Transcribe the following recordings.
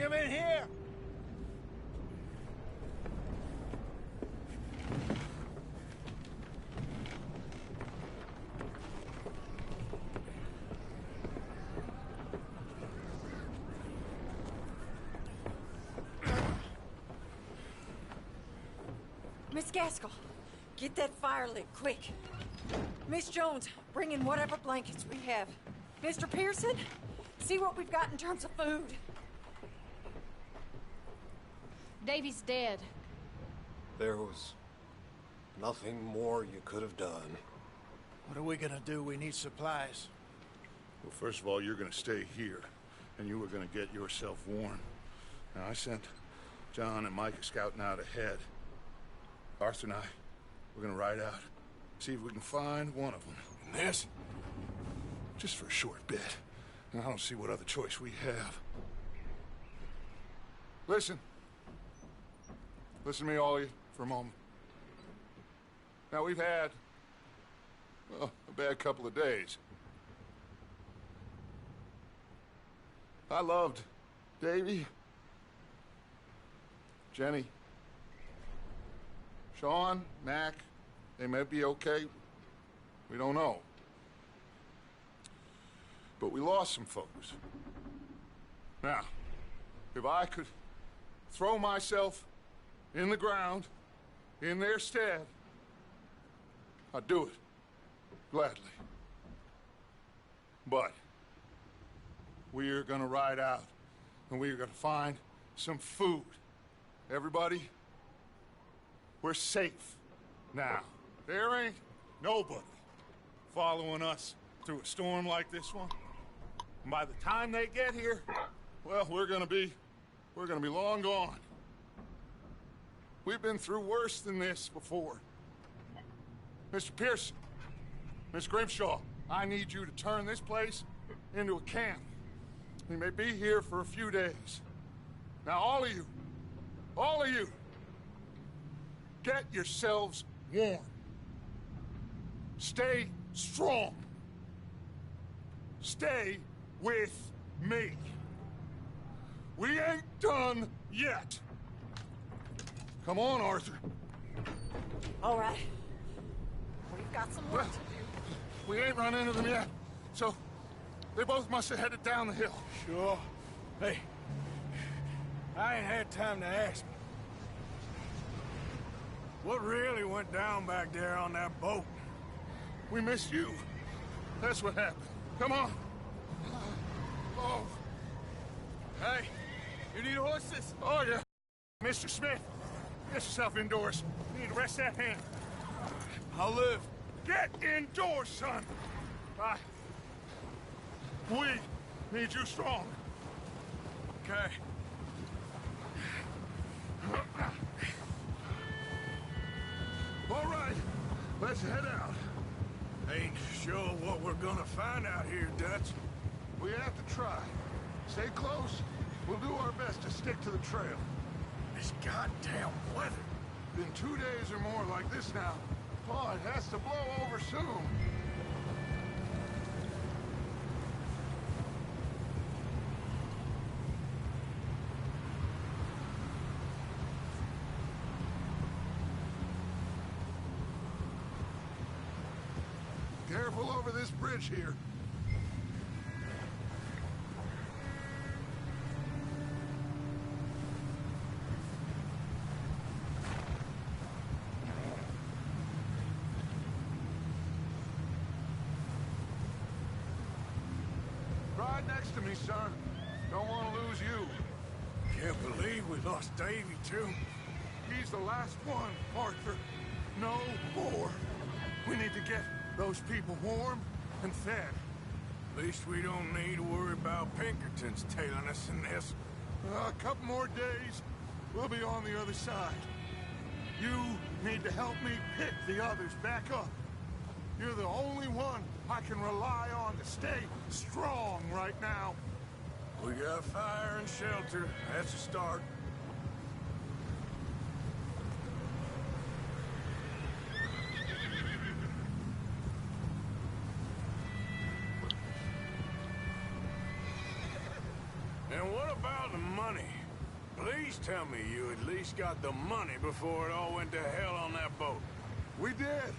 him in here! Miss Gaskell, get that fire lit, quick. Miss Jones, bring in whatever blankets we have. Mr. Pearson, see what we've got in terms of food. Davy's dead. There was nothing more you could have done. What are we gonna do? We need supplies. Well, first of all, you're gonna stay here, and you were gonna get yourself warm. Now, I sent John and Mike scouting out ahead. Arthur and I, we're gonna ride out, see if we can find one of them. And this? Just for a short bit. And I don't see what other choice we have. Listen. Listen to me, all of you, for a moment. Now, we've had, well, a bad couple of days. I loved Davy, Jenny, Sean, Mac. They may be okay. We don't know. But we lost some folks. Now, if I could throw myself in the ground in their stead, I'd do it gladly. But we are gonna ride out and we are gonna find some food. Everybody, we're safe now. There ain't nobody following us through a storm like this one. And by the time they get here, well, we're gonna be long gone. We've been through worse than this before. Mr. Pearson, Miss Grimshaw, I need you to turn this place into a camp. We may be here for a few days. Now, all of you, get yourselves warm. Stay strong. Stay with me. We ain't done yet. Come on, Arthur. All right. We've got some work to do. We ain't run into them yet, so they both must have headed down the hill. Sure. Hey, I ain't had time to ask. What really went down back there on that boat? We missed you. That's what happened. Come on. Oh. Hey, you need horses? Oh, yeah. Mr. Smith, get yourself indoors. You need to rest that hand. I'll live. Get indoors, son. We need you strong. Okay. All right, let's head out. Ain't sure what we're gonna find out here, Dutch. We have to try. Stay close. We'll do our best to stick to the trail. This goddamn weather. Been 2 days or more like this now. Oh, it has to blow over soon. Careful over this bridge here. Ride next to me, son. Don't want to lose you. Can't believe we lost Davy, too. He's the last one, Arthur. No more. We need to get those people warm and fed. At least we don't need to worry about Pinkertons tailing us in this. A couple more days, we'll be on the other side. You need to help me pick the others back up. You're the only one I can rely on to stay strong right now. We got fire and shelter. That's a start. And what about the money? Please tell me you at least got the money before it all went to hell on that boat. We did.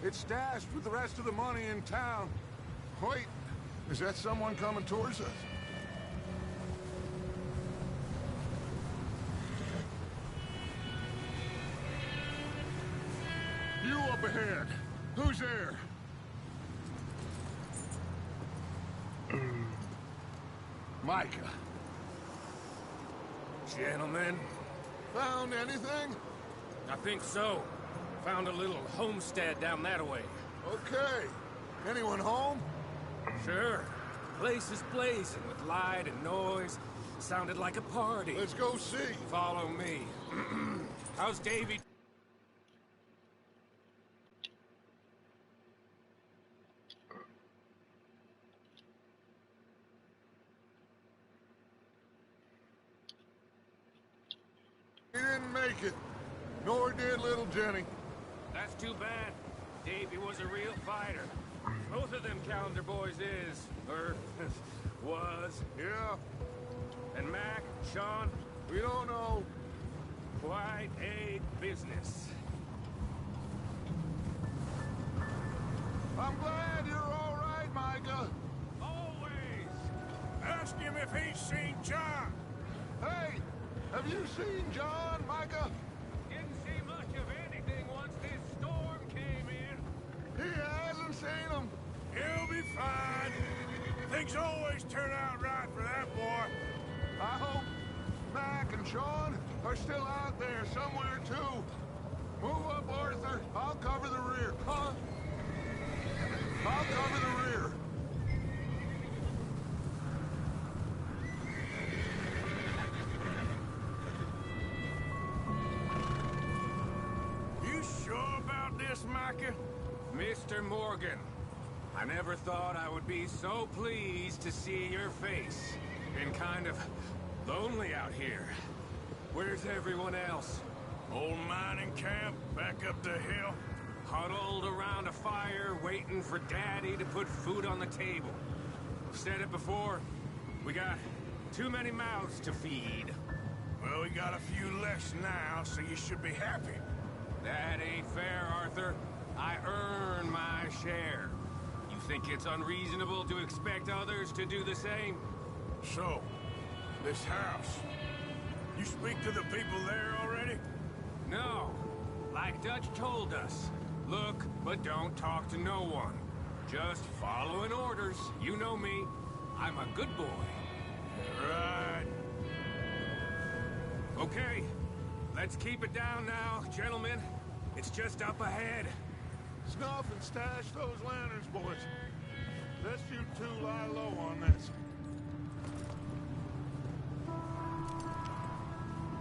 It's stashed with the rest of the money in town. Wait, is that someone coming towards us? You up ahead. Who's there? Micah. Gentlemen, Found anything? I think so. Found a little homestead down that way. Okay. Anyone home? Sure. Place is blazing with light and noise. Sounded like a party. Let's go see. Follow me. How's Davy? He didn't make it. Nor did little Jenny. That's too bad. Davy was a real fighter. Both of them calendar boys is, or was. Yeah, And Mac, Sean, we don't know. quite a business. I'm glad you're all right, Micah. Always. Ask him if he's seen John. Hey, have you seen John, Micah? Didn't see much of anything once this storm came in. He hasn't seen him. He'll be fine. Things always turn out right for that boy. I hope Mac and Sean are still out there somewhere, too. Move up, Arthur. I'll cover the rear. Huh? I'll cover the rear. You sure about this, Micah? Mr. Morgan, I never thought I would be so pleased to see your face. Been kind of lonely out here. Where's everyone else? Old mining camp back up the hill. Huddled around a fire, waiting for Daddy to put food on the table. I've said it before, we got too many mouths to feed. Well, we got a few less now, so you should be happy. That ain't fair, Arthur. I earn my share. You think it's unreasonable to expect others to do the same? So, this house. You speak to the people there already? No. Like Dutch told us. Look, but don't talk to no one. Just following orders. You know me. I'm a good boy. Right. Okay. Let's keep it down now, gentlemen. It's just up ahead. Snuff and stash those lanterns, boys. Let's you two lie low on this.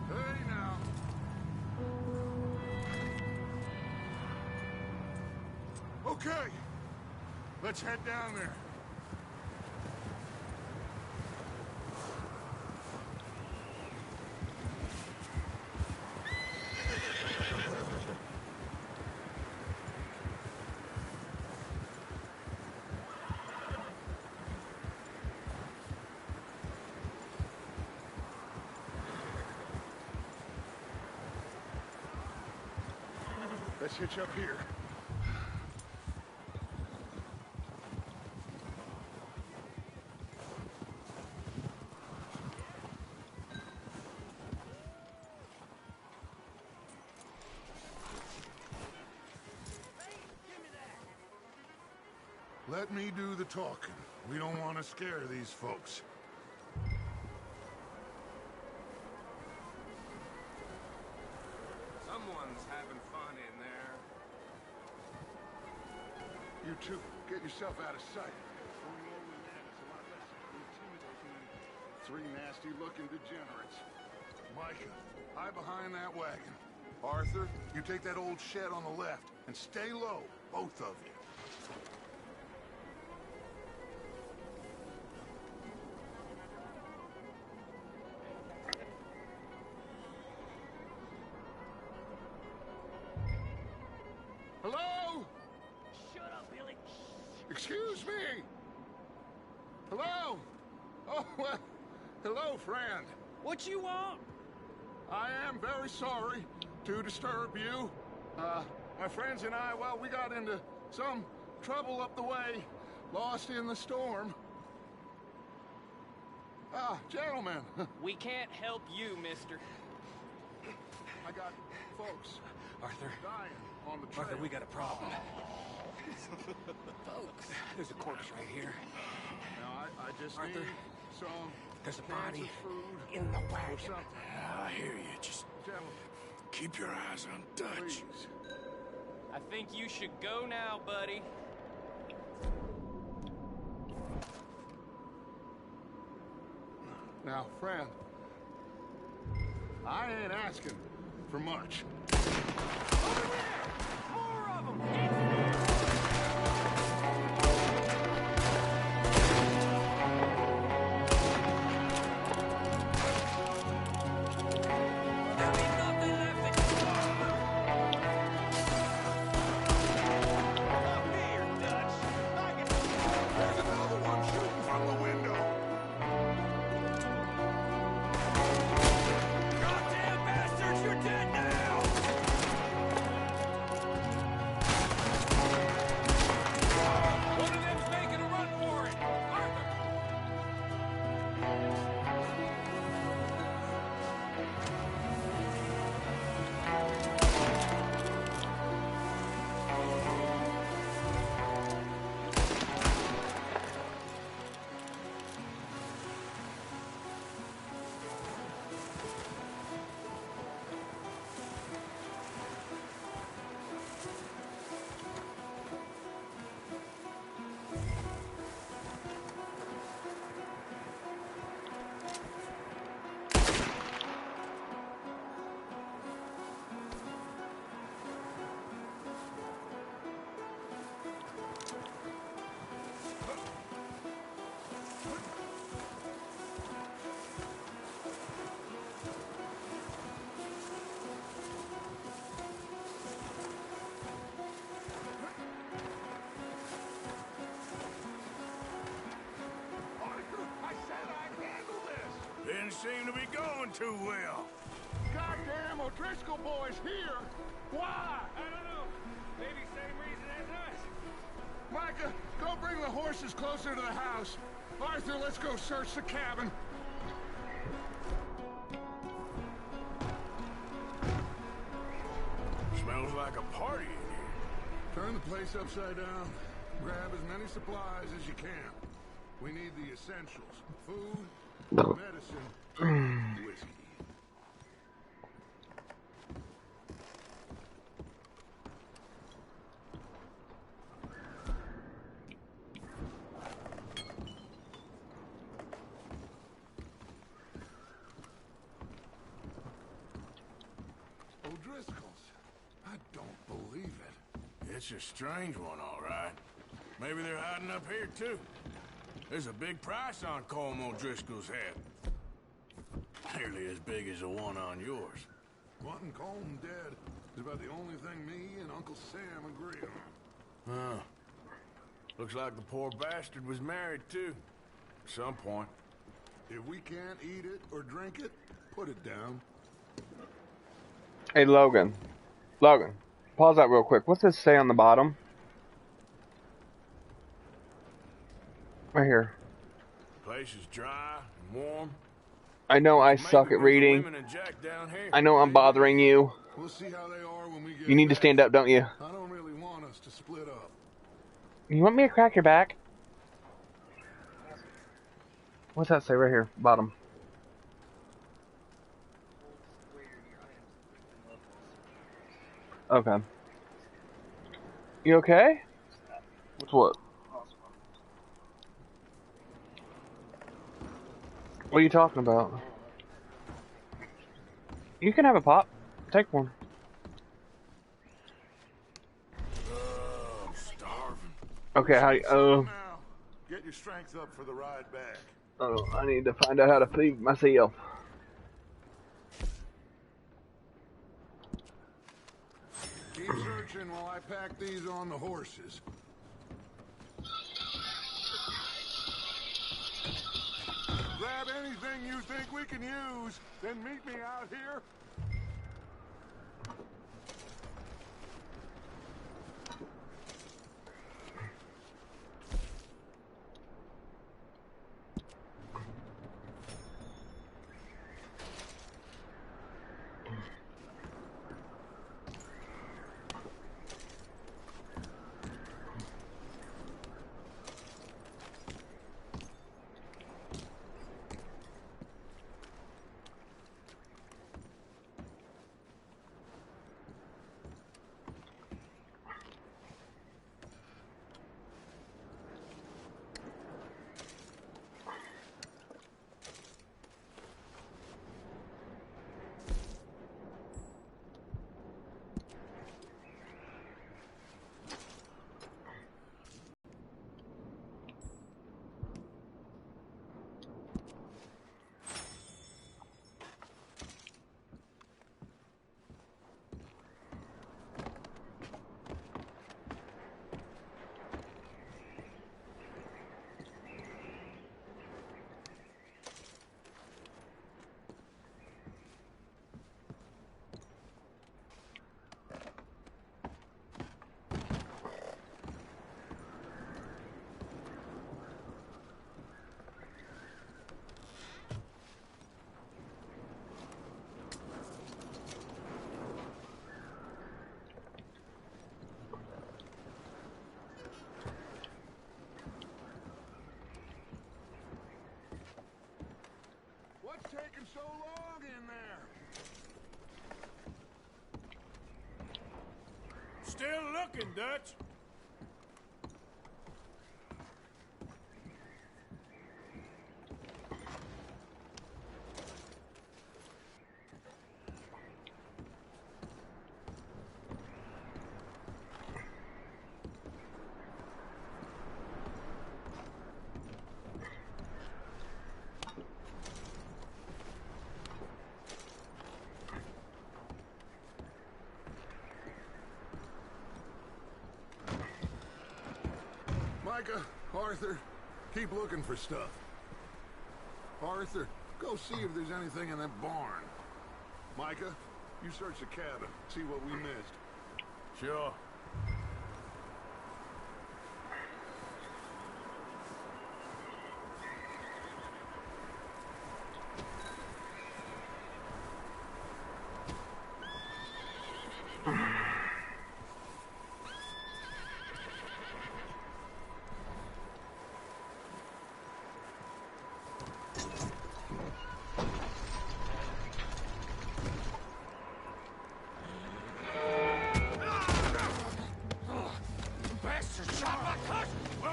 Hey, now. Okay. Let's head down there. Let's hitch up here. Let me do the talking. We don't want to scare these folks. Someone's having fun in there. You two, get yourself out of sight. Going low in that is a lot less intimidating than three nasty-looking degenerates. Micah, hide behind that wagon. Arthur, you take that old shed on the left, and stay low, both of you. Hello? Shut up, Billy. Excuse me? Hello? Oh, well, hello, friend. What you want? I am very sorry to disturb you. My friends and I, well, we got into some trouble up the way, lost in the storm. Gentlemen. We can't help you, mister. I got folks Arthur. dying on the trail. Arthur, we got a problem. Folks. There's a corpse right here. Now, I just Arthur, need some there's a cans body of food in the or wagon. something. I hear you. Just Gentlemen, keep your eyes on Dutch. please. I think you should go now, buddy. Now, friend, I ain't asking for much. Over there! More of them! Get to them! There'll be nothing left to Up here, Dutch! I can... There's another one shooting from the window. Goddamn bastards, you're dead now! One of them's making a run for it! Arthur! Arthur, I said I'd handle this. Didn't seem to be going too well. Goddamn O'Driscoll boys here. Why? I don't know. Maybe same reason as us. Micah, go bring the horses closer to the house. Arthur, let's go search the cabin. Smells like a party in here. Turn the place upside down. Grab as many supplies as you can. We need the essentials. Food, medicine, whiskey. O'Driscoll's. I don't believe it. It's a strange one, all right. Maybe they're hiding up here, too. There's a big price on Colm O'Driscoll's head. Nearly as big as the one on yours. Wanting Colm dead is about the only thing me and Uncle Sam agree on. Huh. Looks like the poor bastard was married, too. At some point. If we can't eat it or drink it, put it down. Hey, Logan. Logan, pause that real quick. What's this say on the bottom? Right here. Place is dry and warm. I know I Maybe suck at with the reading. women and Jack down here. I know I'm bothering you. We'll see how they are when we get You need to back. stand up, don't you? I don't really want us to split up. You want me to crack your back? What's that say right here? Bottom. Okay. You okay? What's what? What are you talking about? You can have a pop. Take one. I'm starving. Okay, how you, Now, get your strength up for the ride back. oh, I need to find out how to feed myself. Keep searching while I pack these on the horses. Grab got anything you think we can use, then meet me out here. What's taking so long in there? Still looking, Dutch. Micah, Arthur, keep looking for stuff. Arthur, go see if there's anything in that barn. Micah, you search the cabin, see what we missed. Sure.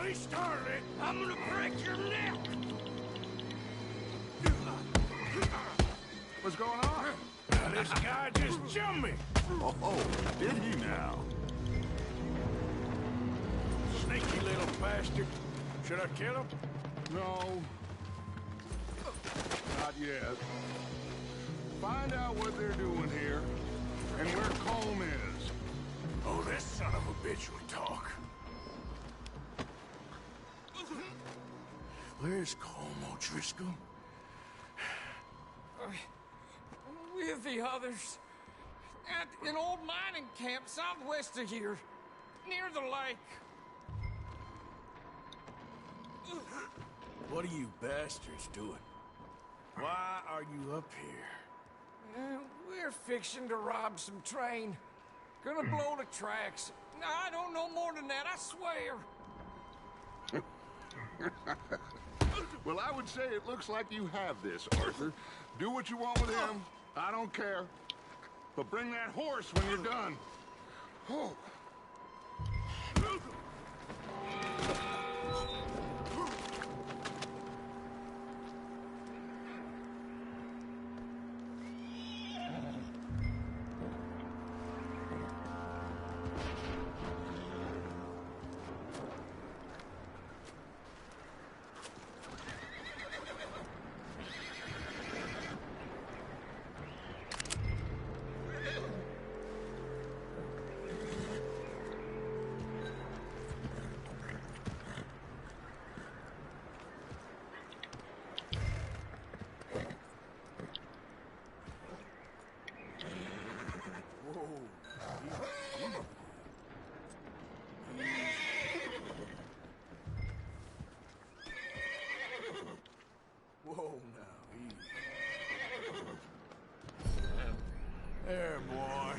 He started it. I'm gonna break your neck. What's going on? This guy just jumped me. Oh, did he now? Sneaky little bastard. Should I kill him? No. Not yet. Find out what they're doing here and where Colm is. Oh, this son of a bitch would talk. Where's Colm O'Driscoll? With the others. At an old mining camp southwest of here. Near the lake. What are you bastards doing? Why are you up here? We're fixing to rob some train. Gonna blow the tracks. I don't know more than that, I swear. Well, I would say it looks like you have this, Arthur. Do what you want with him. I don't care. But bring that horse when you're done. Oh. There, boy.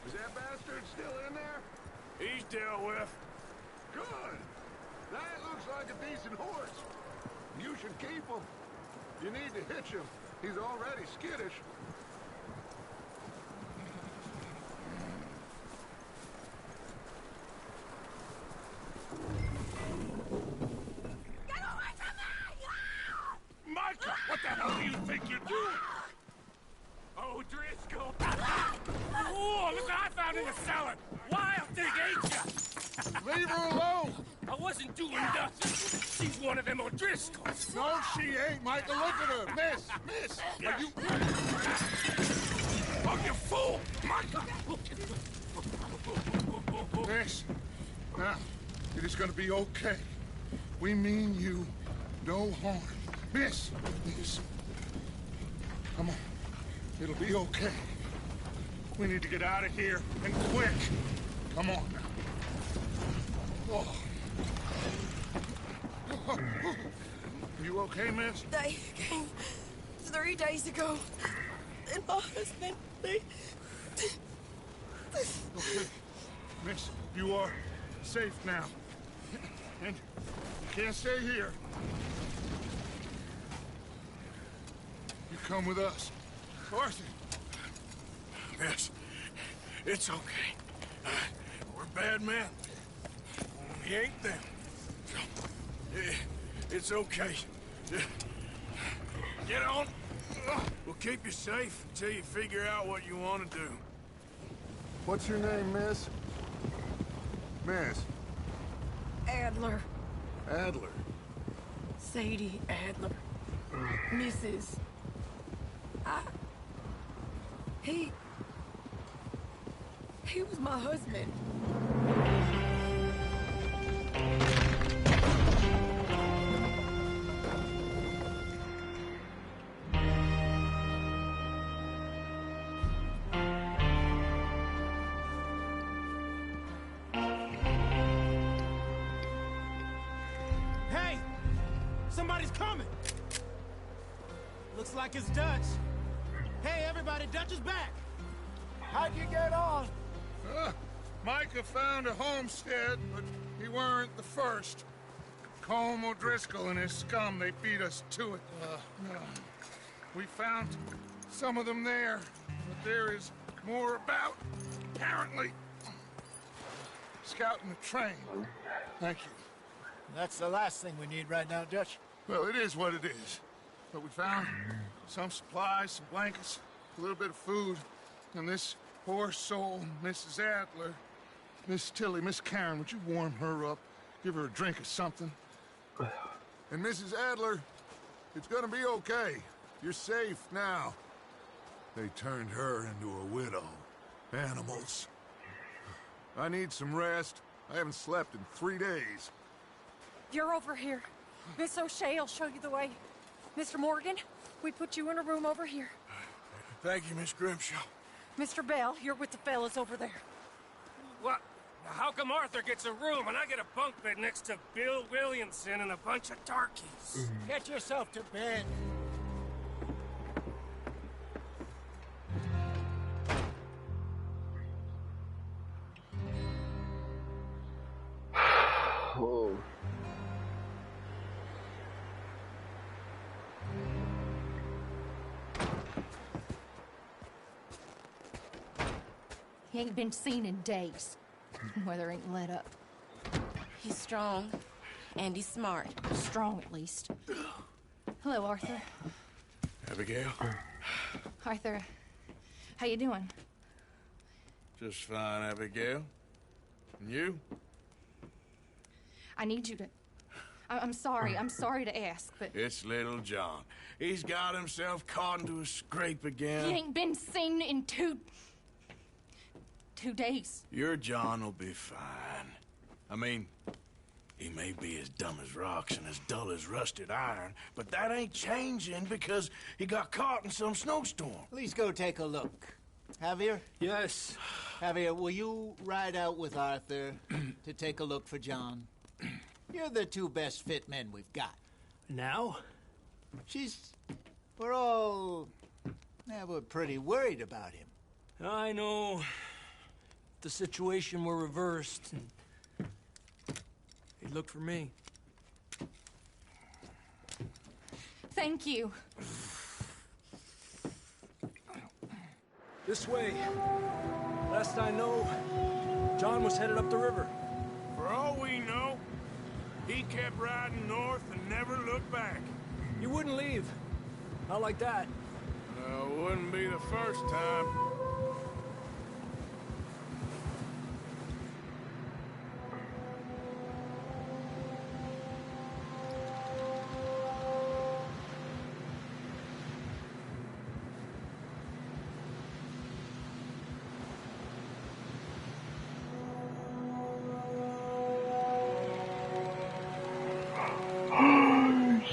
Is that bastard still in there? He's dealt with. Good. That looks like a decent horse. You should keep him. You need to hitch him. He's already skittish. Get away from me! Micah, what the hell do you think you're doing? Oh, Driscoll! Oh, look what I found in the cellar! Wild thing, ain't ya? Leave her alone. I wasn't doing nothing. She's one of them O'Driscolls. No, she ain't, Micah. Look at her. Miss, are you... Oh, you fool! Micah! Miss, now, it is gonna be okay. We mean you no harm. Miss, come on. It'll be okay. We need to get out of here, and quick. Come on now. Oh. You okay, miss? They came 3 days ago. And my husband, they... Okay. Miss, you are safe now. And you can't stay here. You come with us. Arthur. Miss, it's okay. We're bad men. We ain't them. It's okay. Get on. We'll keep you safe until you figure out what you want to do. What's your name, miss? Miss. Adler. Adler. Sadie Adler. Mrs. He was my husband. Hey! Somebody's coming! Looks like it's Dutch. Hey, everybody, Dutch is back! How'd you get on? Micah found a homestead, but he weren't the first. Colm O'Driscoll and his scum, they beat us to it. We found some of them there, but there is more about, apparently. Scouting the train. Thank you. That's the last thing we need right now, Dutch. Well, it is what it is. But we found some supplies, some blankets, a little bit of food, and this poor soul, Mrs. Adler, Miss Tilly, Miss Karen, would you warm her up? Give her a drink or something? And Mrs. Adler, it's gonna be okay. You're safe now. They turned her into a widow. Animals. I need some rest. I haven't slept in 3 days. You're over here. Miss O'Shea will show you the way. Mr. Morgan, we put you in a room over here. Thank you, Miss Grimshaw. Mr. Bell, you're with the fellas over there. What? How come Arthur gets a room and I get a bunk bed next to Bill Williamson and a bunch of darkies? Get yourself to bed. Oh. He ain't been seen in days. Weather ain't let up. He's strong, and he's smart. Strong, at least. Hello, Arthur. Abigail? Arthur, how you doing? Just fine, Abigail. And you? I need you to... I'm sorry to ask, but... It's little John. He's got himself caught into a scrape again. He ain't been seen in 2 days. Your John will be fine. I mean, he may be as dumb as rocks and as dull as rusted iron, but that ain't changing because he got caught in some snowstorm. Please go take a look. Javier? Yes. Javier, will you ride out with Arthur to take a look for John? You're the two best fit men we've got. Now? We're all... we're pretty worried about him. I know. If the situation were reversed, he'd look for me. Thank you. This way. Last I know, John was headed up the river. For all we know, he kept riding north and never looked back. He wouldn't leave. Not like that. Wouldn't be the first time.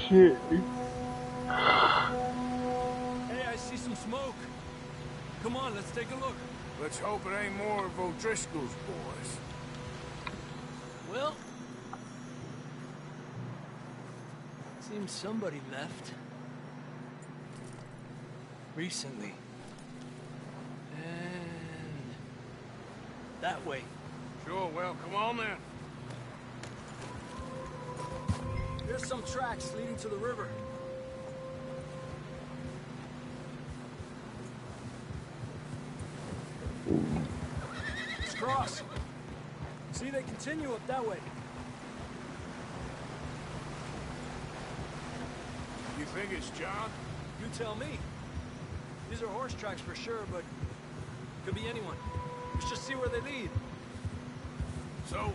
Shit. Hey, I see some smoke. Come on, let's take a look. Let's hope it ain't more of O'Driscoll's boys. Well, seems somebody left. Recently. And that way. Sure, well, come on then. There's some tracks leading to the river. Let's cross. See, they continue up that way. You think it's John? You tell me. These are horse tracks for sure, but could be anyone. Let's just see where they lead. So,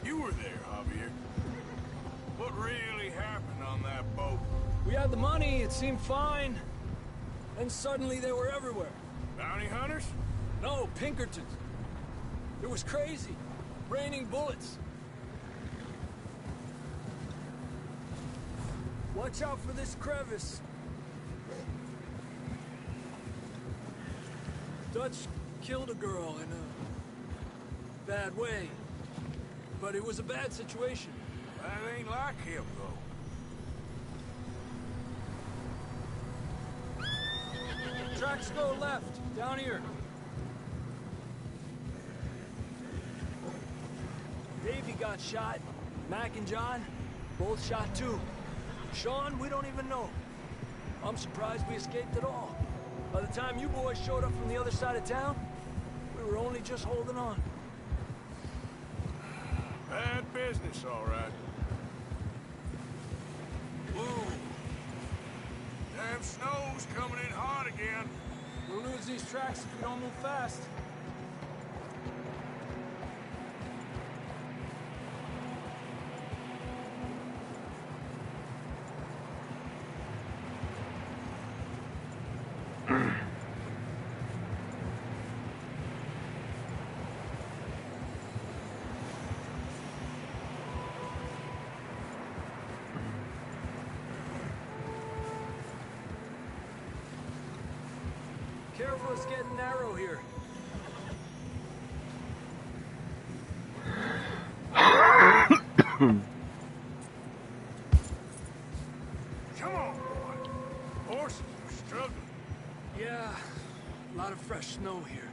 you were there, Javier. What really happened on that boat? We had the money, it seemed fine. Then suddenly they were everywhere. Bounty hunters? No, Pinkertons. It was crazy. Raining bullets. Watch out for this crevice. Dutch killed a girl in a bad way. But it was a bad situation. That ain't like him, though. Tracks go left, down here. Davey got shot. Mac and John, both shot too. Sean, we don't even know. I'm surprised we escaped at all. By the time you boys showed up from the other side of town, we were only just holding on. Bad business, all right. Whoa. Damn snow's coming in hot again. We'll lose these tracks if we don't move fast. Careful, it's getting narrow here. Come on, boy. Horses are struggling. Yeah, a lot of fresh snow here.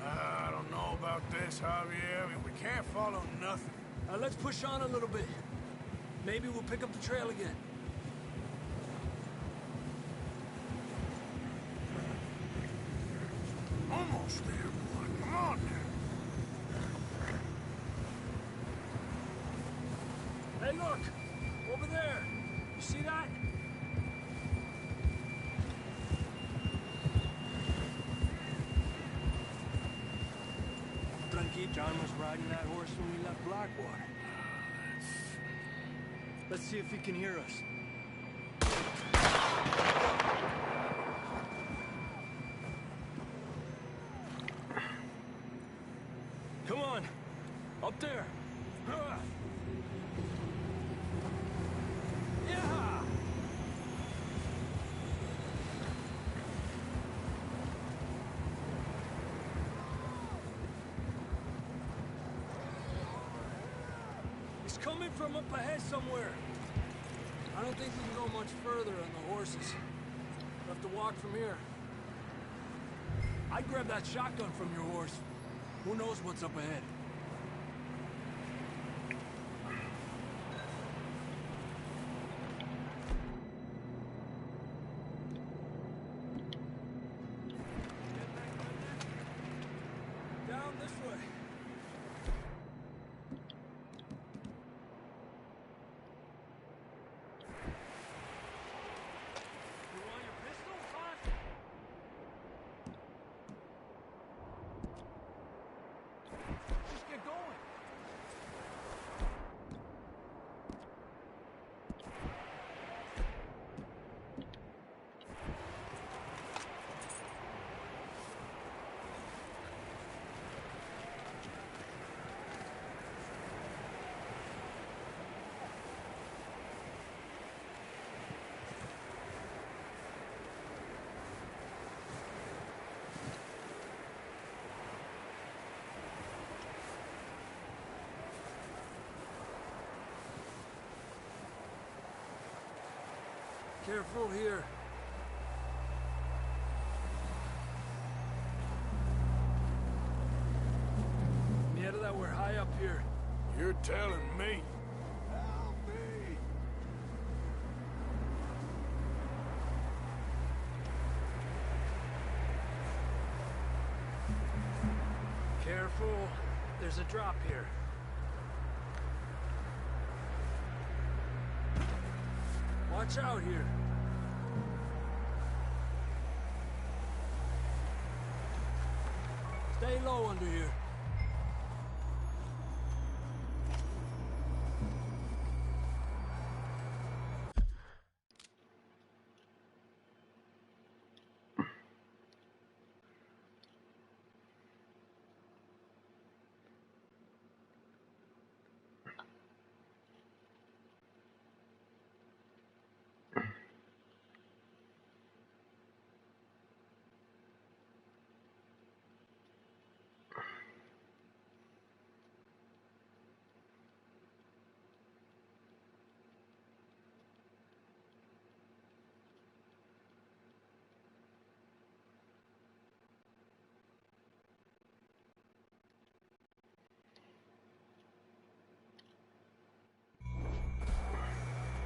I don't know about this, Javier. I mean, we can't follow nothing. Let's push on a little bit. Maybe we'll pick up the trail again. Almost there, boy. Come on now. Hey, look! Over there! You see that? Tranqui, John was riding that horse when we left Blackwater. Let's see if he can hear us. Come on! Up there! coming from up ahead somewhere. I don't think we can go much further on the horses. We'll have to walk from here. I'd grab that shotgun from your horse. Who knows what's up ahead? Down this way. You want your pistol, Fox? Just get going. Careful here. Yeah, that we're high up here. You're telling me. Help me! Careful. There's a drop here. Watch out here. Stay low under here.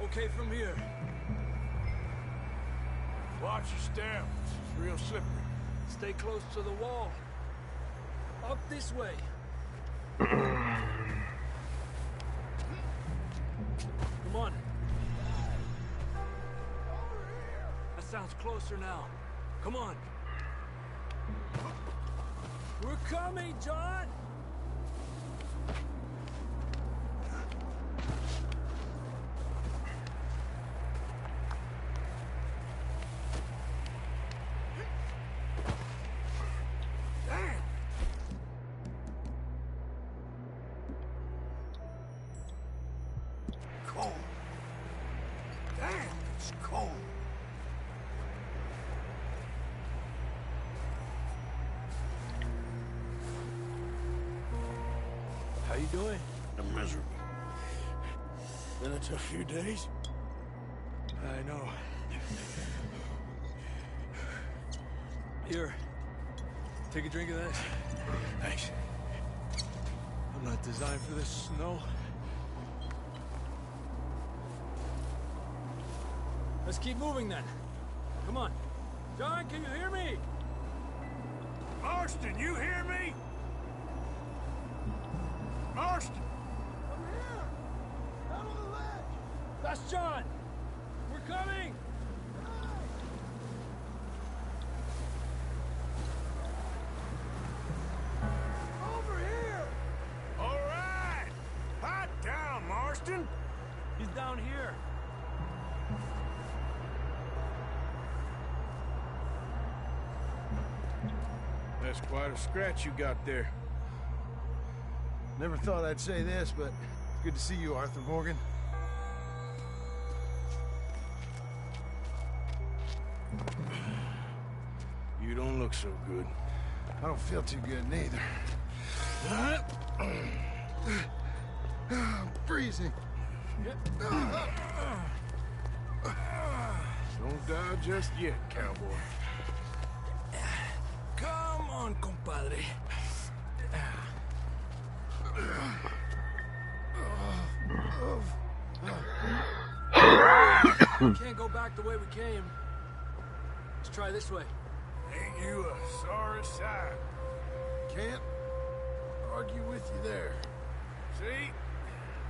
Okay from here. Watch your step. It's real slippery. Stay close to the wall. Up this way. Come on. That sounds closer now. Come on. We're coming, John! How you doing? I'm miserable. Been a tough few days. I know. Here, take a drink of that. Thanks. I'm not designed for this snow. Let's keep moving then. Come on. John, can you hear me? Marston, you hear me? Marston! I'm here! Down on the ledge! That's John! We're coming! Over here! All right! Hot down, Marston! He's down here. That's quite a scratch you got there. Never thought I'd say this, but it's good to see you, Arthur Morgan. You don't look so good. I don't feel too good, neither. I'm freezing. Don't die just yet, cowboy. Come on, compadre. Can't go back the way we came. Let's try this way. Ain't you a sorry sight? Can't argue with you there. See?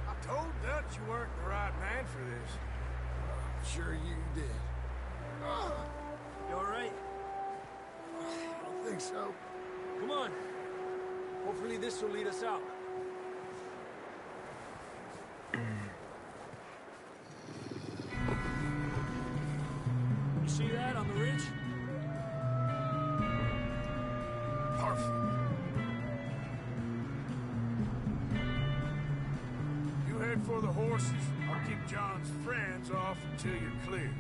I told Dutch you weren't the right man for this. I'm sure you did. You all right? I don't think so. Come on. Hopefully this will lead us out. You see that on the ridge? Perfect. You head for the horses. I'll keep John's friends off until you're clear.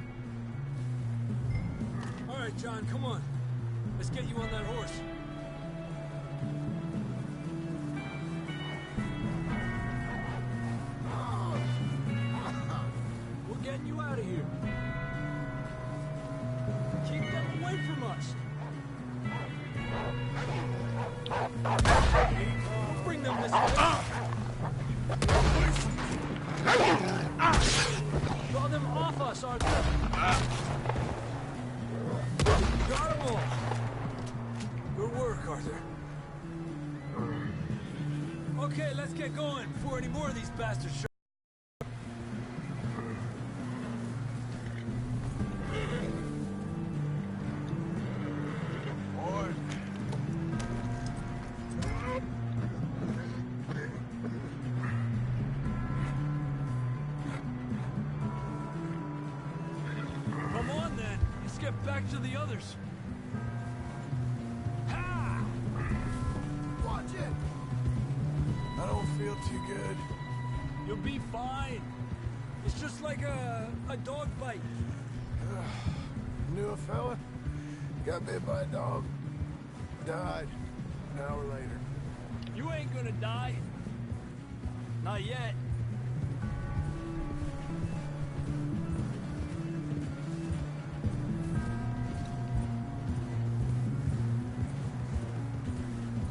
All right, John, come on. Let's get you on that horse. We're getting you out of here. Keep them away from us. We'll bring them this way. Draw them off us, Arthur. Got them all. Good work, Arthur. Okay, let's get going before any more of these bastards show. Come on, then. Let's get back to the others. Ha! Watch it! I don't feel too good. You'll be fine. It's just like a dog bite. Knew a fella, got bit by a dog, died an hour later. You ain't gonna die. Not yet.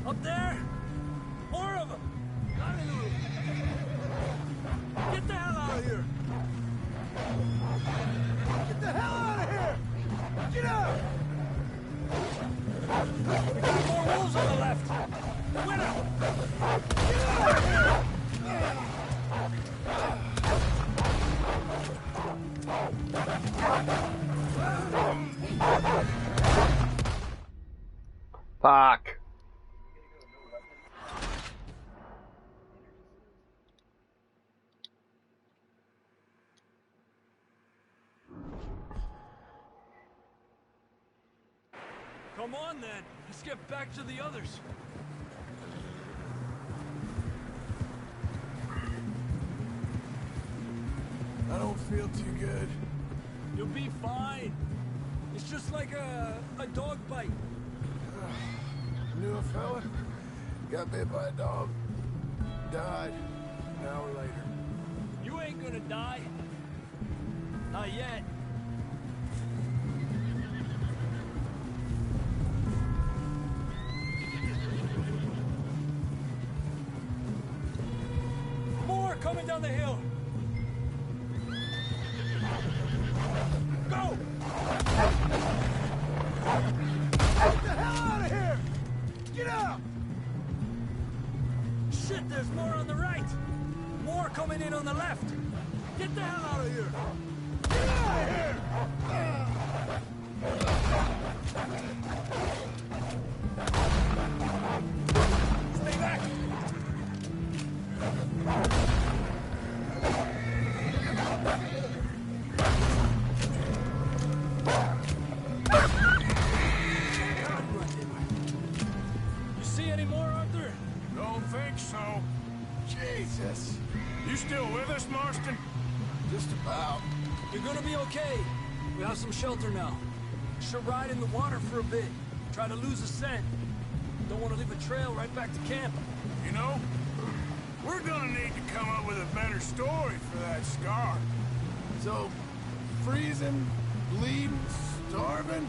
Up there? More of them! Hallelujah! Get the hell out of here! Get the hell out of here! Get out! We got more wolves on the left! Winner! Get out of here! Fuck. Come on, then. Let's get back to the others. I don't feel too good. You'll be fine. It's just like a dog bite. Knew a fella, got bit by a dog, died an hour later. You ain't gonna die. Not yet. More coming down the hill. Go! Get the hell out of here! Get out! Shit, there's more on the right. More coming in on the left. Get the hell out of here. Get out of here! Stay back. You see any more, Arthur? Don't think so. Jesus. You still with us, Marston? Just about. You're gonna be okay. We have some shelter now. Should ride in the water for a bit. Try to lose a scent. Don't want to leave a trail right back to camp. You know, we're gonna need to come up with a better story for that scar. So, freezing, bleeding, starving,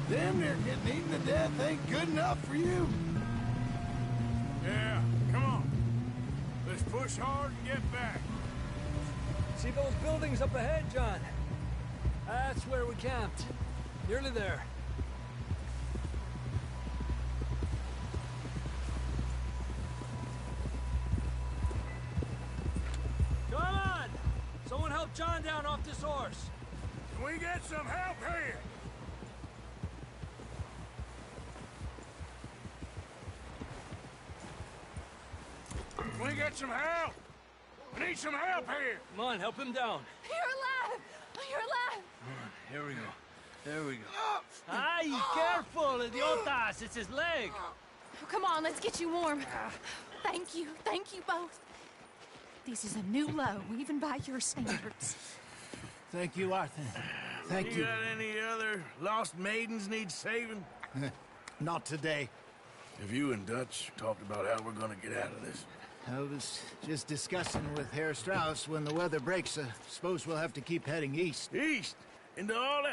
damn near getting eaten to death ain't good enough for you. Yeah, come on. Let's push hard and get back. See those buildings up ahead, John? That's where we camped. Nearly there. Come on! Someone help John down off this horse. Can we get some help here? Can we get some help? We need some help here. Come on, help him down. You're alive! You're alive! Here we go. There we go. Ay, careful, idiotas! It's his leg. Oh, come on, let's get you warm. Thank you both. This is a new low, even by your standards. Thank you, Arthur. Thank you. You got any other lost maidens need saving? Not today. Have you and Dutch talked about how we're gonna get out of this? I was just discussing with Herr Strauss when the weather breaks. I suppose we'll have to keep heading east. East? Into all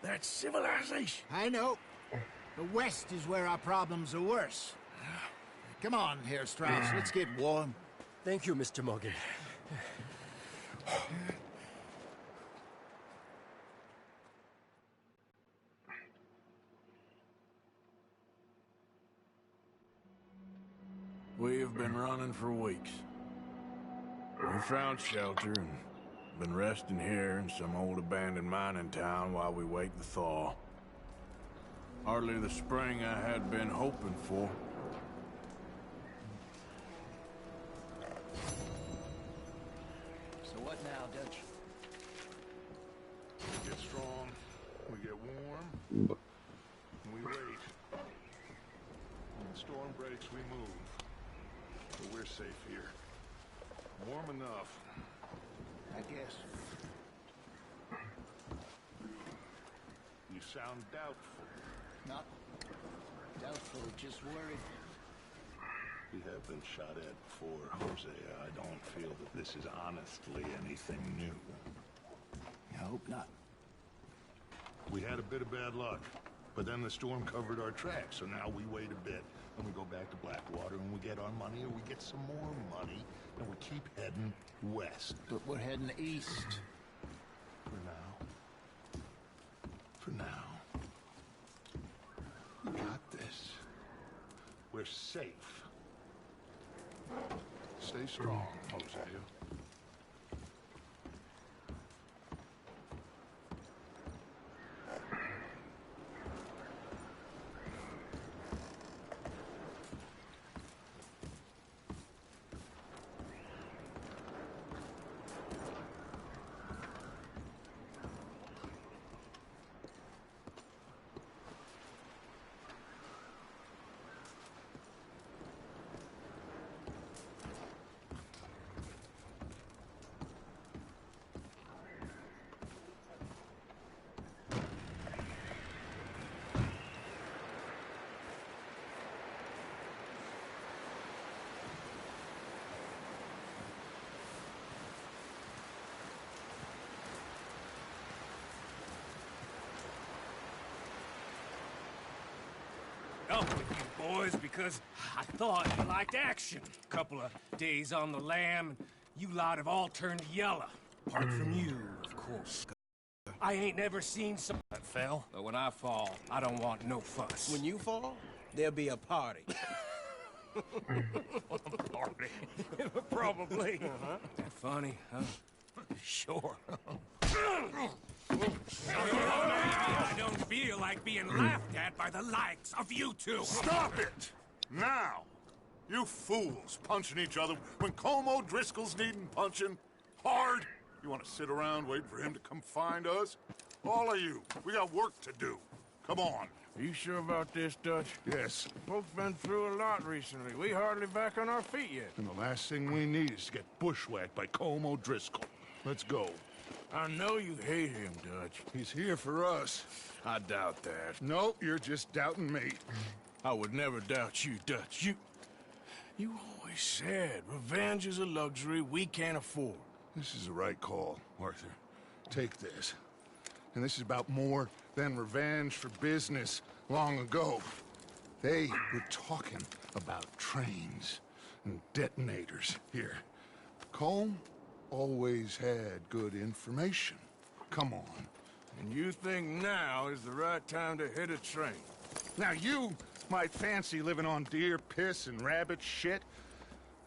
that civilization? I know. The west is where our problems are worse. Come on, Herr Strauss, let's get warm. Thank you, Mr. Morgan. We have been running for weeks. We found shelter and been resting here in some old abandoned mining town while we wait the thaw. Hardly the spring I had been hoping for. So what now, Dutch? We get strong, we get warm, and we wait. When the storm breaks, we move. But we're safe here. Warm enough. I guess. You sound doubtful. Not doubtful, just worried. We have been shot at before, Hosea. I don't feel that this is honestly anything new. I hope not. We had a bit of bad luck, but then the storm covered our tracks, so now we wait a bit, and we go back to Blackwater, and we get our money, or we get some more money, and we keep heading west. But we're heading east. For now. For now. We got this. We're safe. Stay strong, Hosea. Up with you boys because I thought you liked action. Couple of days on the lam, you lot have all turned yellow. Apart from you, of course. I ain't never seen some that fell. But when I fall, I don't want no fuss. When you fall, there'll be a party. Party? Probably. That funny, huh? Sure. I don't feel like being laughed at by the likes of you two. Stop it! Now! You fools punching each other when Como Driscoll's needing punching. Hard! You want to sit around waiting for him to come find us? All of you, we got work to do. Come on. Are you sure about this, Dutch? Yes. Folks been through a lot recently. We hardly back on our feet yet. And the last thing we need is to get bushwhacked by Como Driscoll. Let's go. I know you hate him, Dutch. He's here for us. I doubt that. No, you're just doubting me. I would never doubt you, Dutch. You always said, revenge is a luxury we can't afford. This is the right call, Arthur. Take this. And this is about more than revenge for business long ago. They were talking about trains and detonators here. Colm always had good information. Come on. And you think now is the right time to hit a train? Now you might fancy living on deer piss and rabbit shit.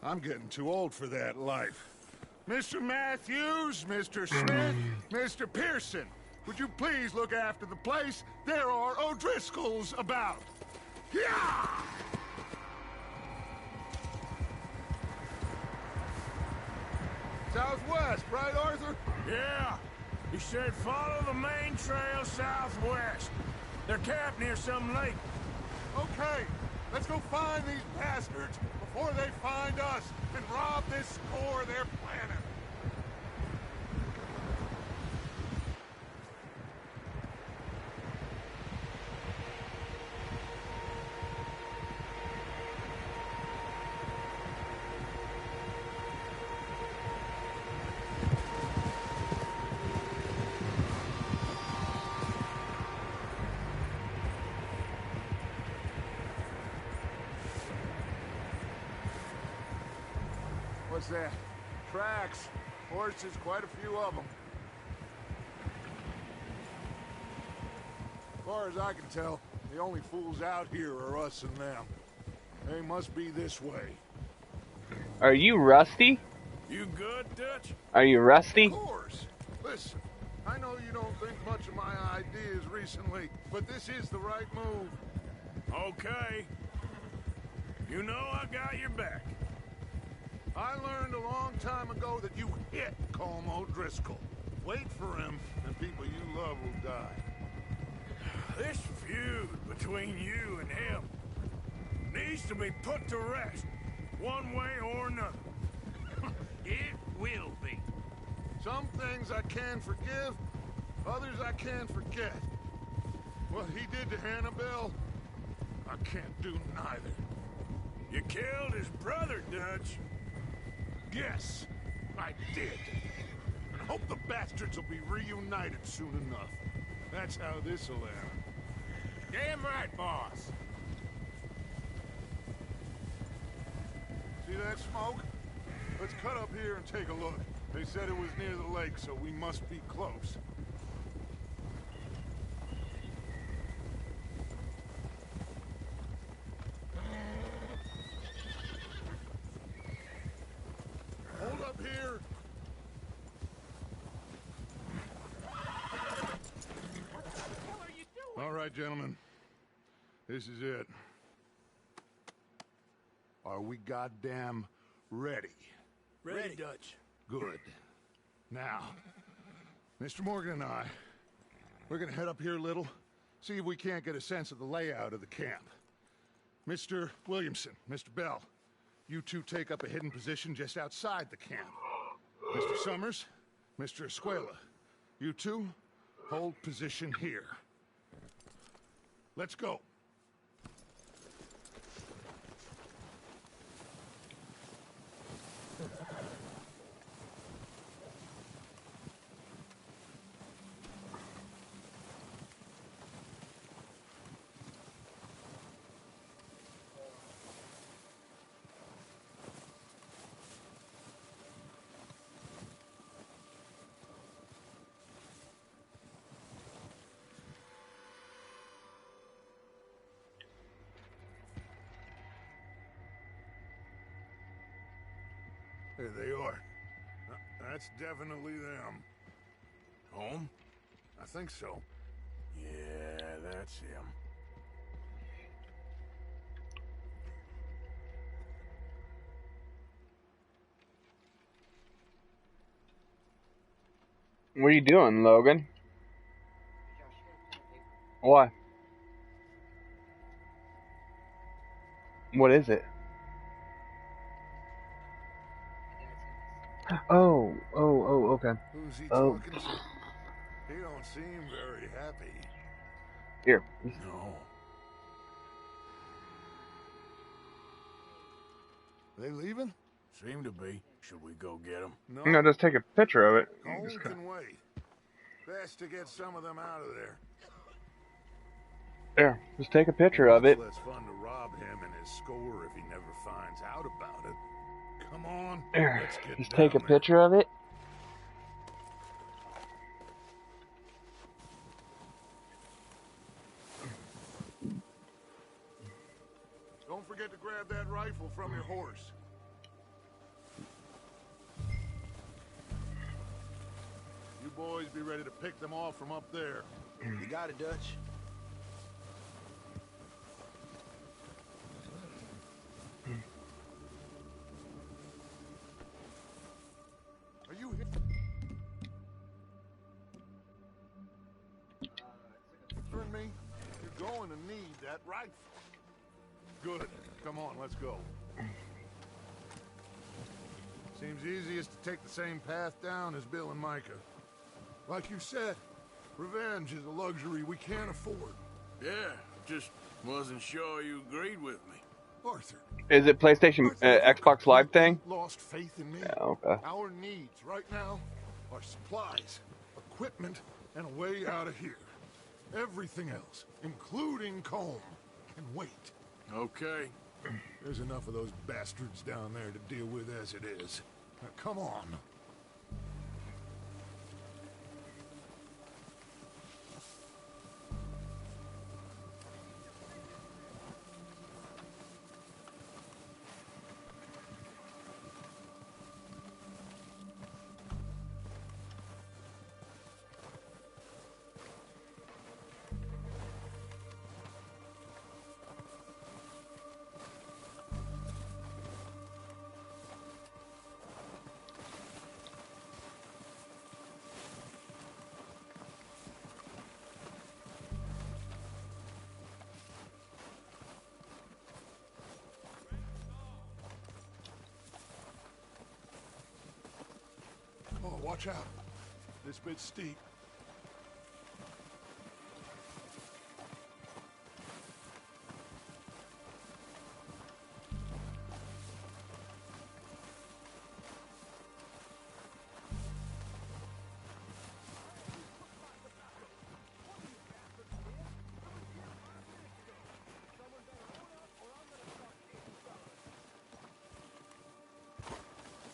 I'm getting too old for that life. Mr. Matthews, Mr. Smith, Mr. Pearson, would you please look after the place? There are O'Driscolls about. Yeah! Southwest, right, Arthur? Yeah. He said follow the main trail southwest. They're camped near some lake. Okay, let's go find these bastards before they find us and rob this score they're planning. What's that? Tracks. Horses, quite a few of them. As far as I can tell, the only fools out here are us and them. They must be this way. Are you rusty? You good, Dutch? Are you rusty? Of course. Listen, I know you don't think much of my ideas recently, but this is the right move. Okay. You know I got your back. I learned a long time ago that you hit Colm O'Driscoll. Wait for him, and people you love will die. This feud between you and him needs to be put to rest, one way or another. It will be. Some things I can forgive, others I can't forget. What he did to Annabelle, I can't do neither. You killed his brother, Dutch. Yes, I did. And hope the bastards will be reunited soon enough. That's how this'll end. Damn right, boss. See that smoke? Let's cut up here and take a look. They said it was near the lake, so we must be close. Hold up here. All right, gentlemen. This is it. Are we goddamn ready? Ready, Dutch. Good. Now, Mr. Morgan and I, we're gonna head up here a little, see if we can't get a sense of the layout of the camp. Mr. Williamson, Mr. Bell, you two take up a hidden position just outside the camp. Mr. Summers, Mr. Escuela, you two hold position here. Let's go. There they are. That's definitely them. Home? I think so. Yeah, that's him. What are you doing, Logan? What? What is it? Oh, okay. Who's he talking to? He don't seem very happy. Here. No. They leaving? Seem to be. Should we go get them? No, just take a picture of it. Cole can wait. Best to get some of them out of there. There, just take a picture of it. Less fun to rob him and his score if he never finds out about it. Come on, There, let's get just down take a there. picture of it. Don't forget to grab that rifle from your horse. You boys be ready to pick them off from up there. You got it, Dutch. Are you here? Turn me. You're going to need that rifle. Good. Come on, let's go. Seems easiest to take the same path down as Bill and Micah. Like you said, revenge is a luxury we can't afford. Yeah, just wasn't sure you agreed with me. Arthur. Is it PlayStation, Xbox Live thing? Lost faith in me. Yeah, okay. Our needs right now are supplies, equipment, and a way out of here. Everything else, including Colm, can wait. Okay. There's enough of those bastards down there to deal with as it is. Now, come on. Oh, watch out. This bit's steep.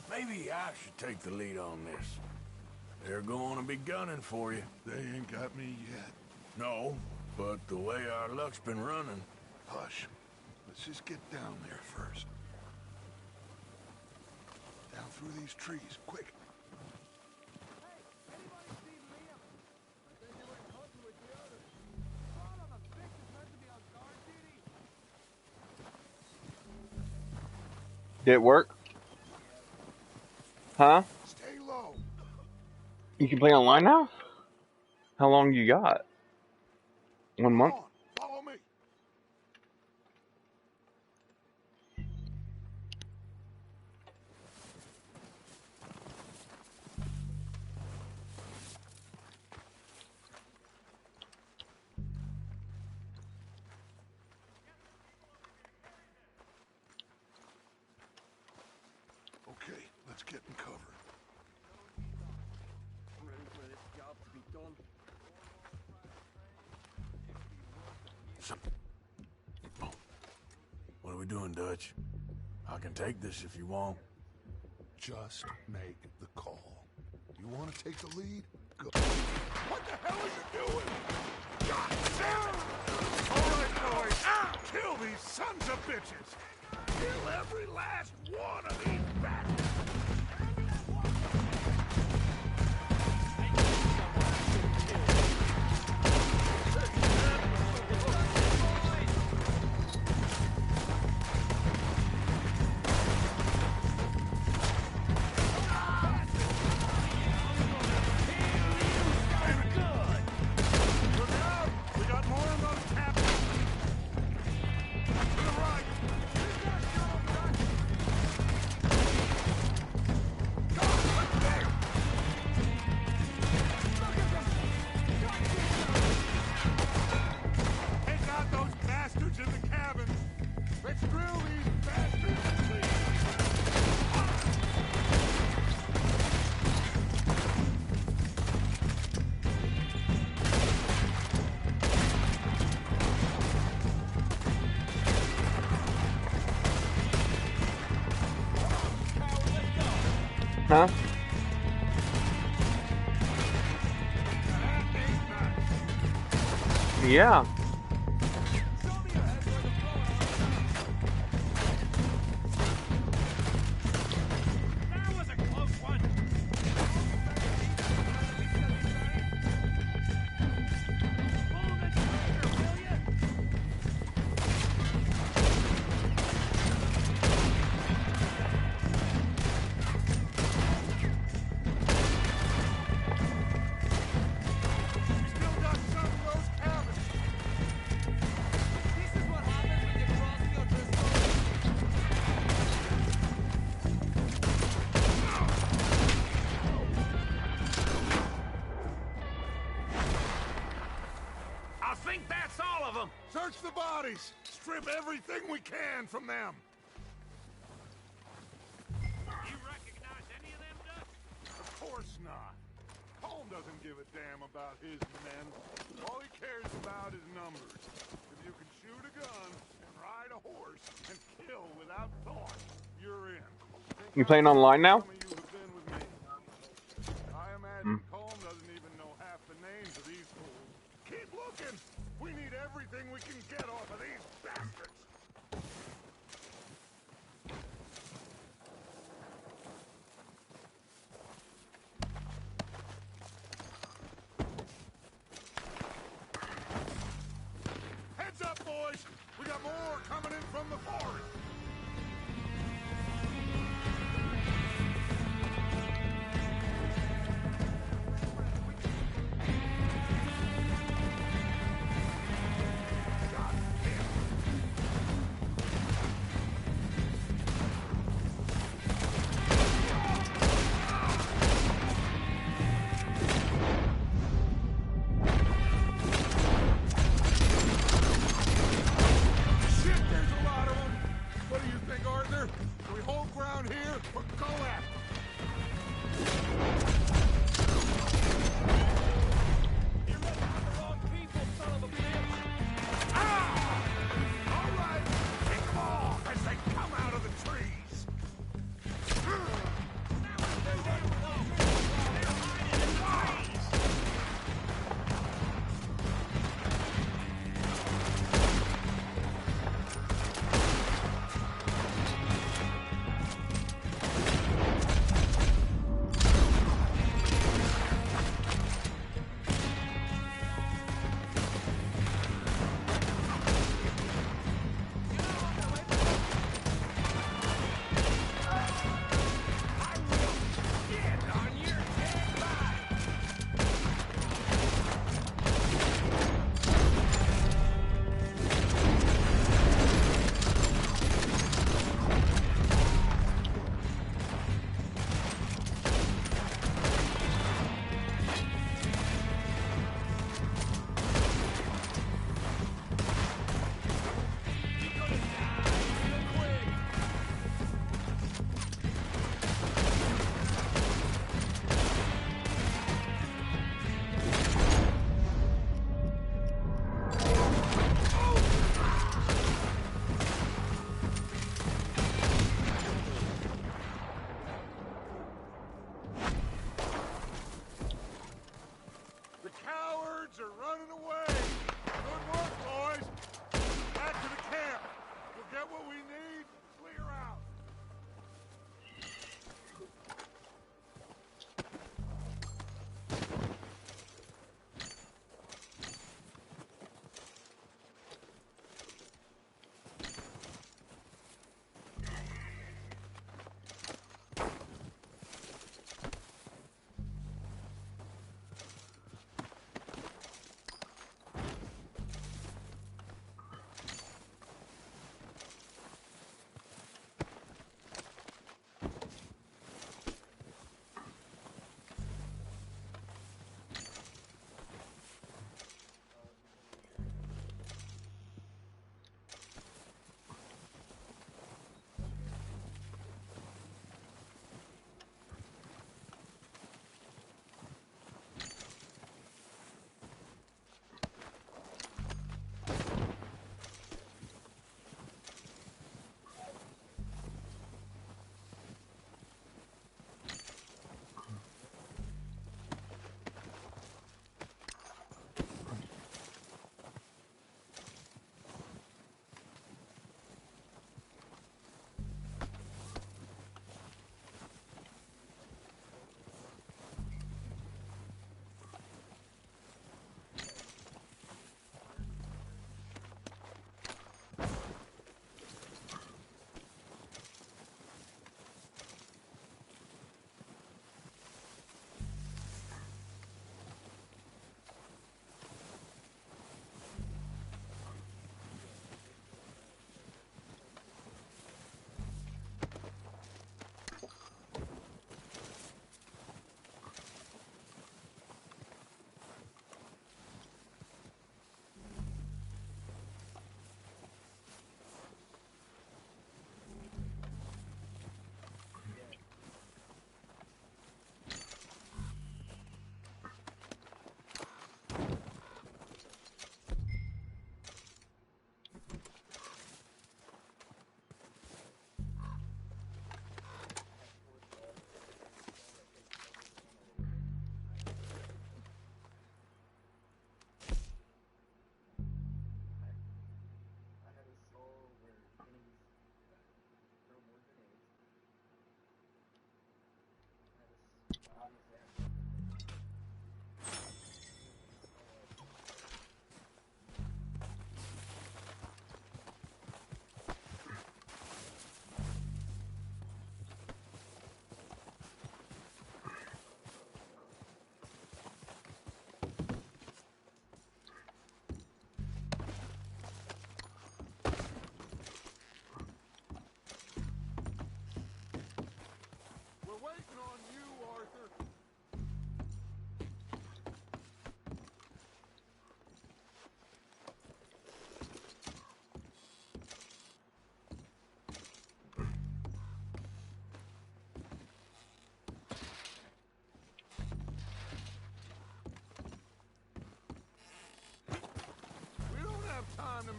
Maybe I should take the lead on this. They're going to be gunning for you. They ain't got me yet. No, but the way our luck's been running... Hush. Let's just get down there first. Down through these trees, quick. Did it work? Huh? Stay low. You can play online now? How long you got? 1 month? Follow me. Okay, let's get in cover. I'm ready for this job to be done. What are we doing, Dutch? I can take this if you want. Just make the call. You want to take the lead? Go. What the hell are you doing? God damn it! All right, boys. Kill these sons of bitches. Kill every last one of these bastards. Yeah. Search the bodies! Strip everything we can from them! You recognize any of them, Duck? Of course not. Holm doesn't give a damn about his men. All he cares about is numbers. If you can shoot a gun and ride a horse and kill without thought, you're in. You playing online now? I imagine Holm doesn't even know half the names of these fools. Keep looking! We need everything we can get off of these bastards! Heads up, boys! We got more coming in from the forest!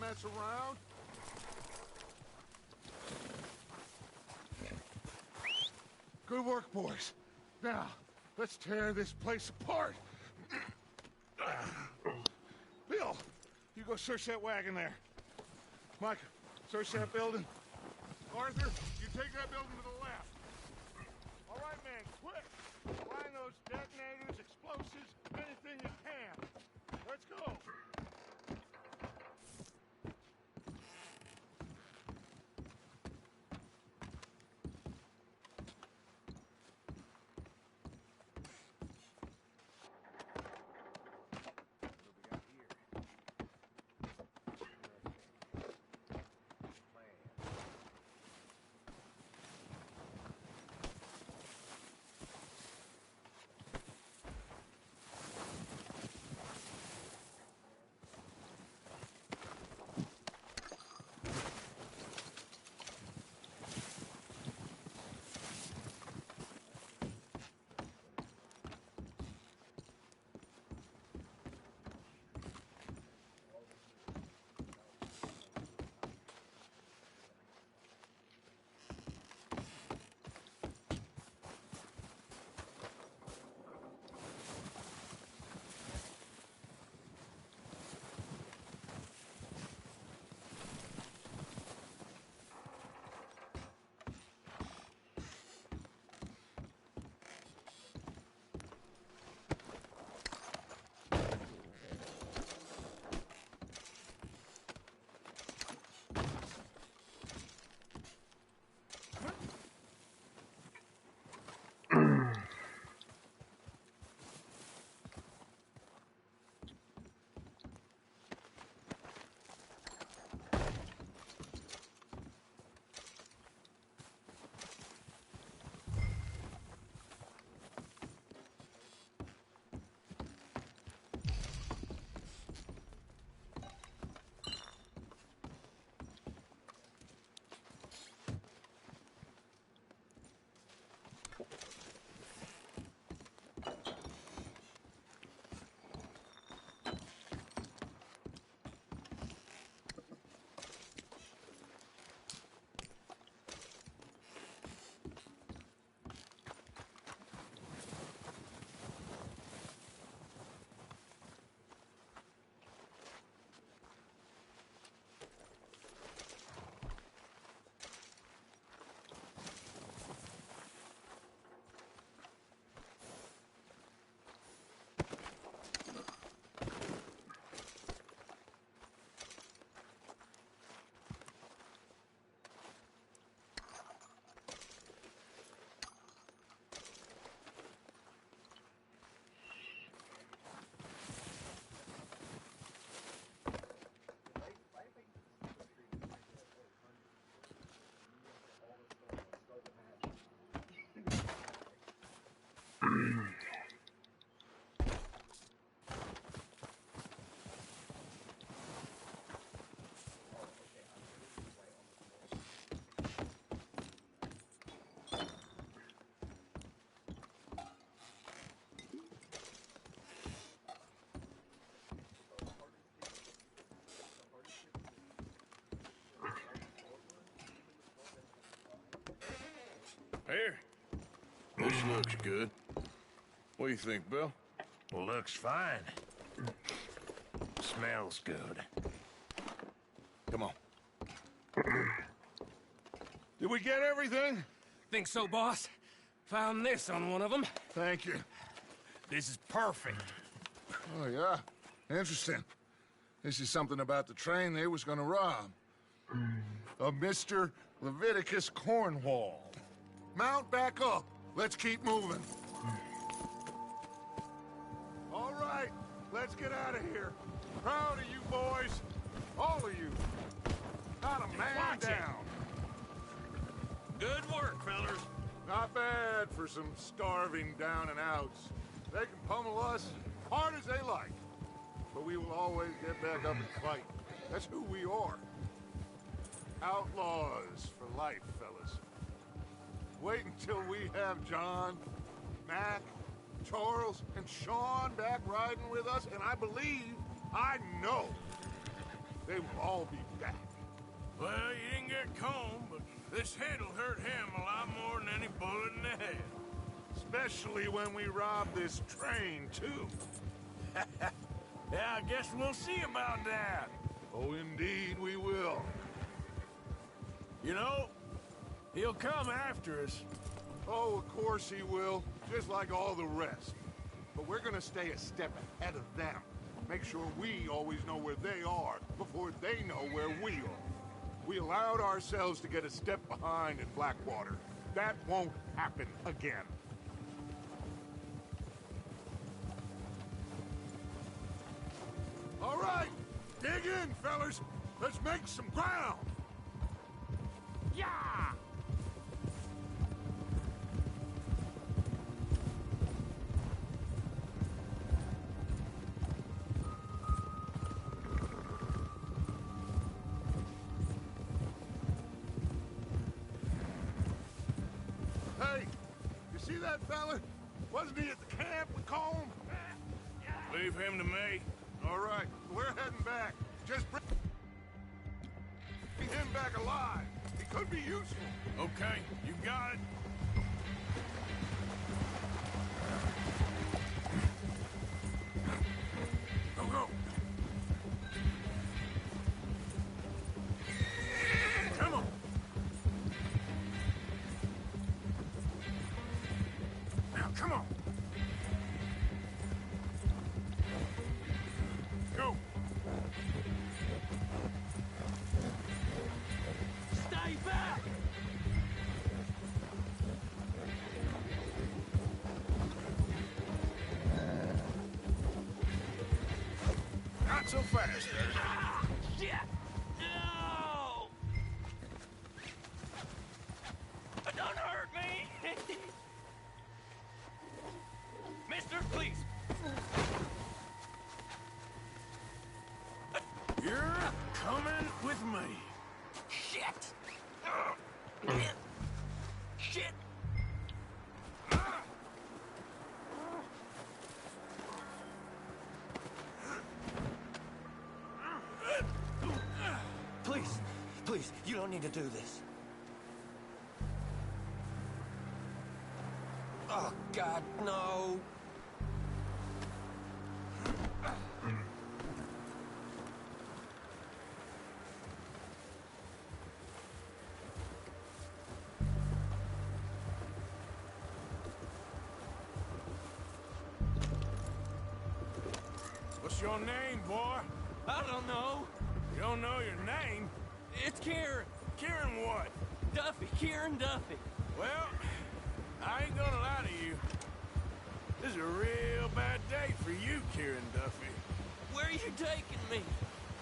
mess around. Good work, boys. Now, let's tear this place apart. Bill, you go search that wagon there. Mike, search that building. Arthur, you take that building to the left. All right, man, quick. Find those detonators, explosives, anything you can. Let's go. Here. This looks good. What do you think, Bill? Looks fine. Smells good. Come on. Did we get everything? Think so, boss. Found this on one of them. Thank you. This is perfect. Oh, yeah? Interesting. This is something about the train they was gonna rob. Of Mr. Leviticus Cornwall. Mount back up. Let's keep moving. All right, let's get out of here. Proud of you boys. All of you. Not a man down. Good work, fellers. Not bad for some starving down and outs. They can pummel us hard as they like. But we will always get back up and fight. That's who we are. Outlaws for life, fellas. Wait until we have John, Mac, Charles, and Sean back riding with us, and I believe, I know, they will all be back. Well, you didn't get combed, but this head'll hurt him a lot more than any bullet in the head. Especially when we rob this train, too. Yeah, I guess we'll see about that. Oh, indeed we will. You know, he'll come after us. Oh, of course he will, just like all the rest. But we're gonna stay a step ahead of them. Make sure we always know where they are before they know where we are. We allowed ourselves to get a step behind in Blackwater. That won't happen again. All right, dig in, fellas. Let's make some ground. Yeah! Hey, you see that fella? Wasn't he at the camp with Colm? Leave him to me. All right, we're heading back. Just bring him back alive. He could be useful. Okay, you got it. Go, go. Come on. Now, come on. Go. Stay back! Not so fast. Shit! No! Don't hurt me! Mister, please! You're coming with me. Shit! Shit! Please, please, you don't need to do this. Oh, God, no. What's your name, boy? I don't know. You don't know your name? It's Kieran. Kieran what? Duffy. Kieran Duffy. Well, I ain't gonna lie to you. This is a real bad day for you, Kieran Duffy. Where are you taking me?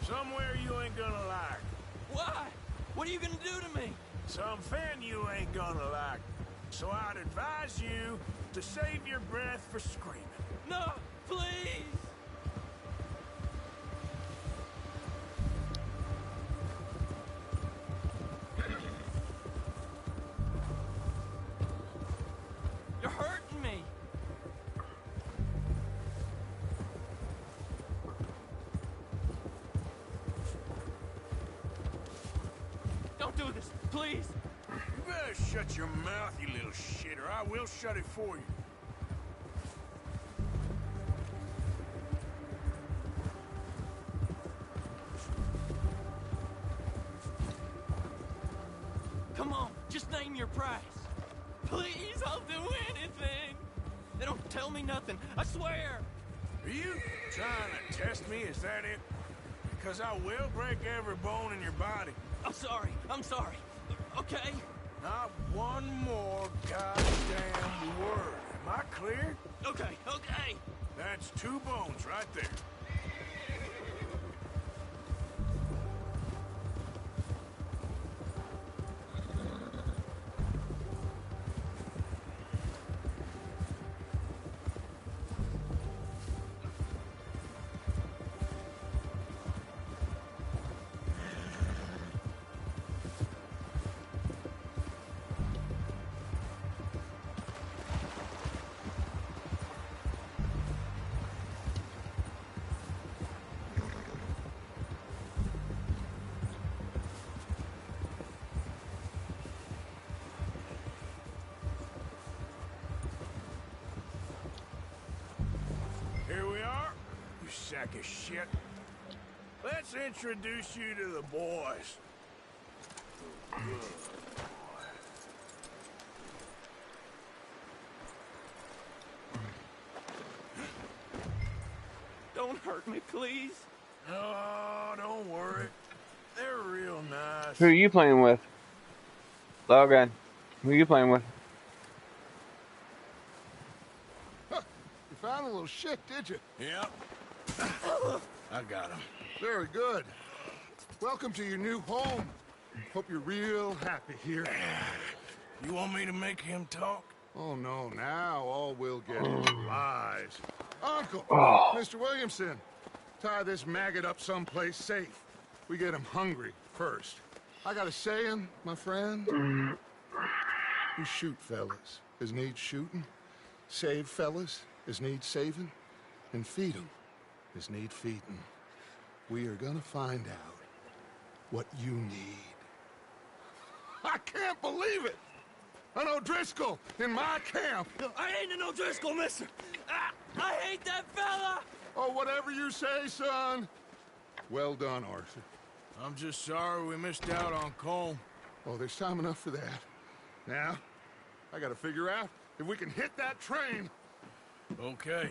Somewhere you ain't gonna like. Why? What are you gonna do to me? Something you ain't gonna like. So I'd advise you to save your breath for screaming. No, please! You're hurting me. Don't do this, please. You better shut your mouth, you little shit, or I will shut it for you. Come on, just name your price. Please, I'll do anything. They don't tell me nothing, I swear. Are you trying to test me? Is that it? Because I will break every bone in your body. I'm sorry. Okay? Not one more goddamn word. Am I clear? Okay. That's 2 bones right there. you sack of shit. Let's introduce you to the boys. Don't hurt me, please. Oh, don't worry. They're real nice. Who are you playing with? Logan. Who are you playing with? Huh. You found a little shit, did you? Yep. I got him. Very good. Welcome to your new home. Hope you're real happy here. You want me to make him talk? Oh, no. Now all we'll get is lies. Uncle! Oh. Mr. Williamson, tie this maggot up someplace safe. We get him hungry first. I got a saying, my friend. You shoot fellas as need shooting, save fellas as need saving, and feed them as need feeding. We are gonna find out what you need. I can't believe it! An O'Driscoll in my camp! I ain't an O'Driscoll, mister! I hate that fella! Oh, whatever you say, son. Well done, Arthur. I'm just sorry we missed out on Cole. Oh, there's time enough for that. Now, I gotta figure out if we can hit that train. Okay.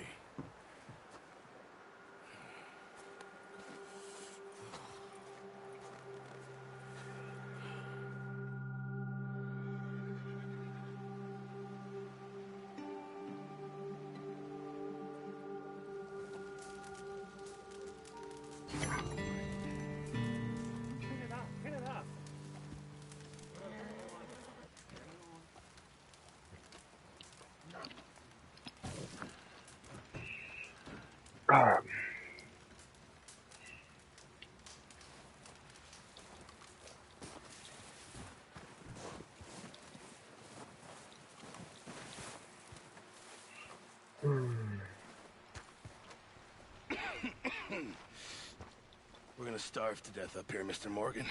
We're gonna starve to death up here, Mr. Morgan.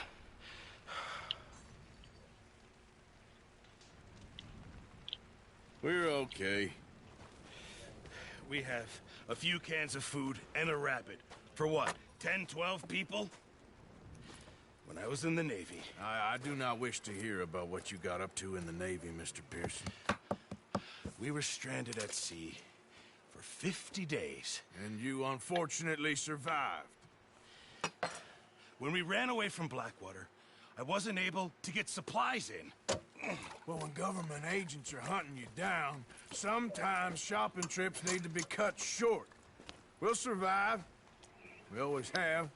We're okay. We have a few cans of food and a rabbit. For what, 10, 12 people? When I was in the Navy... I do not wish to hear about what you got up to in the Navy, Mr. Pearson. We were stranded at sea for 50 days. And you unfortunately survived. When we ran away from Blackwater, I wasn't able to get supplies in. Well, when government agents are hunting you down, sometimes shopping trips need to be cut short. We'll survive. We always have.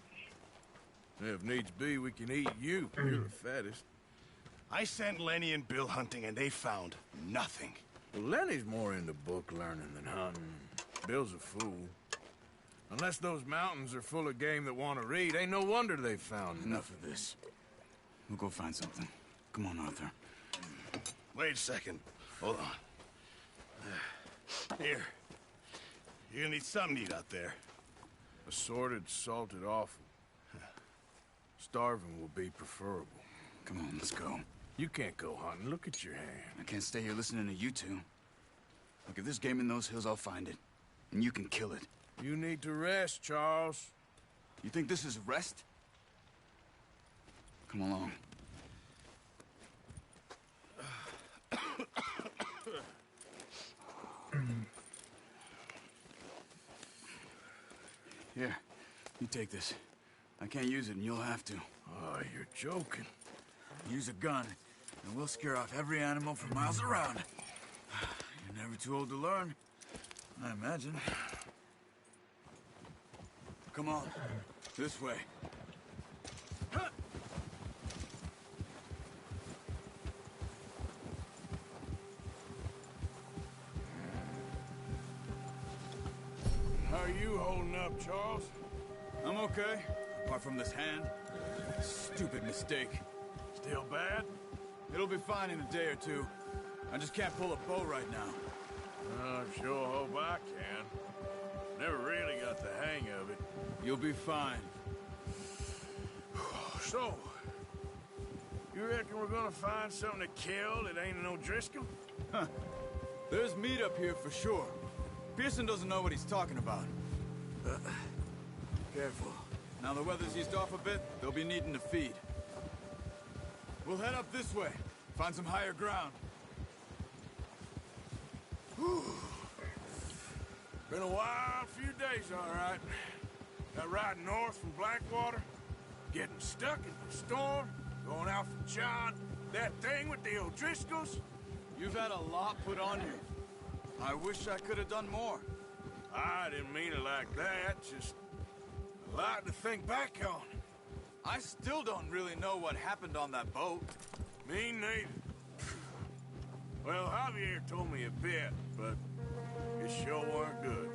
If needs be, we can eat you. You're the fattest. I sent Lenny and Bill hunting, and they found nothing. Well, Lenny's more into book learning than hunting. Bill's a fool. Unless those mountains are full of game that want to read, ain't no wonder they found Enough of this. We'll go find something. Come on, Arthur. Wait a second. Hold on. Here. You're gonna need something to eat out there. Assorted, salted offal. Starving will be preferable. Come on, let's go. You can't go hunting. Look at your hand. I can't stay here listening to you two. Look, if there's game in those hills, I'll find it. And you can kill it. You need to rest, Charles. You think this is rest? Come along. Here, you take this. I can't use it, and you'll have to. Oh, you're joking. Use a gun, and we'll scare off every animal for miles around. You're never too old to learn, I imagine. Come on, this way. How are you holding up, Charles? I'm okay, apart from this hand. Stupid mistake. Still bad? It'll be fine in a day or two. I just can't pull a bow right now. I sure hope I can. Never really got the hang of it. You'll be fine. So, you reckon we're gonna find something to kill that ain't an O'Driscoll? Huh. There's meat up here for sure. Pearson doesn't know what he's talking about. Careful. Now the weather's eased off a bit, they'll be needing to feed. We'll head up this way. Find some higher ground. Whew. Been a wild few days, all right. That ride north from Blackwater, getting stuck in the storm, going out from John, that thing with the O'Driscolls. You've had a lot put on you. I wish I could have done more. I didn't mean it like that, just a lot to think back on. I still don't really know what happened on that boat. Me neither. Well, Javier told me a bit, but it sure weren't good.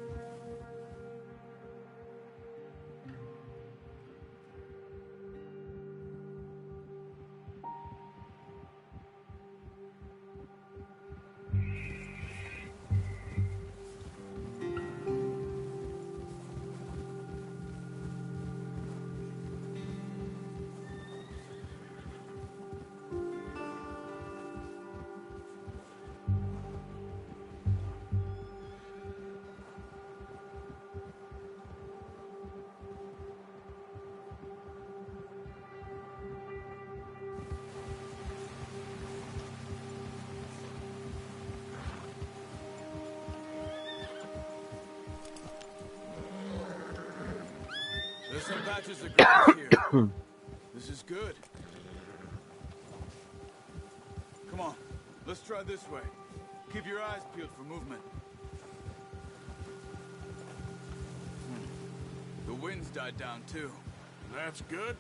There's some patches of grass here. This is good. Come on, let's try this way. Keep your eyes peeled for movement. The wind's died down too. That's good.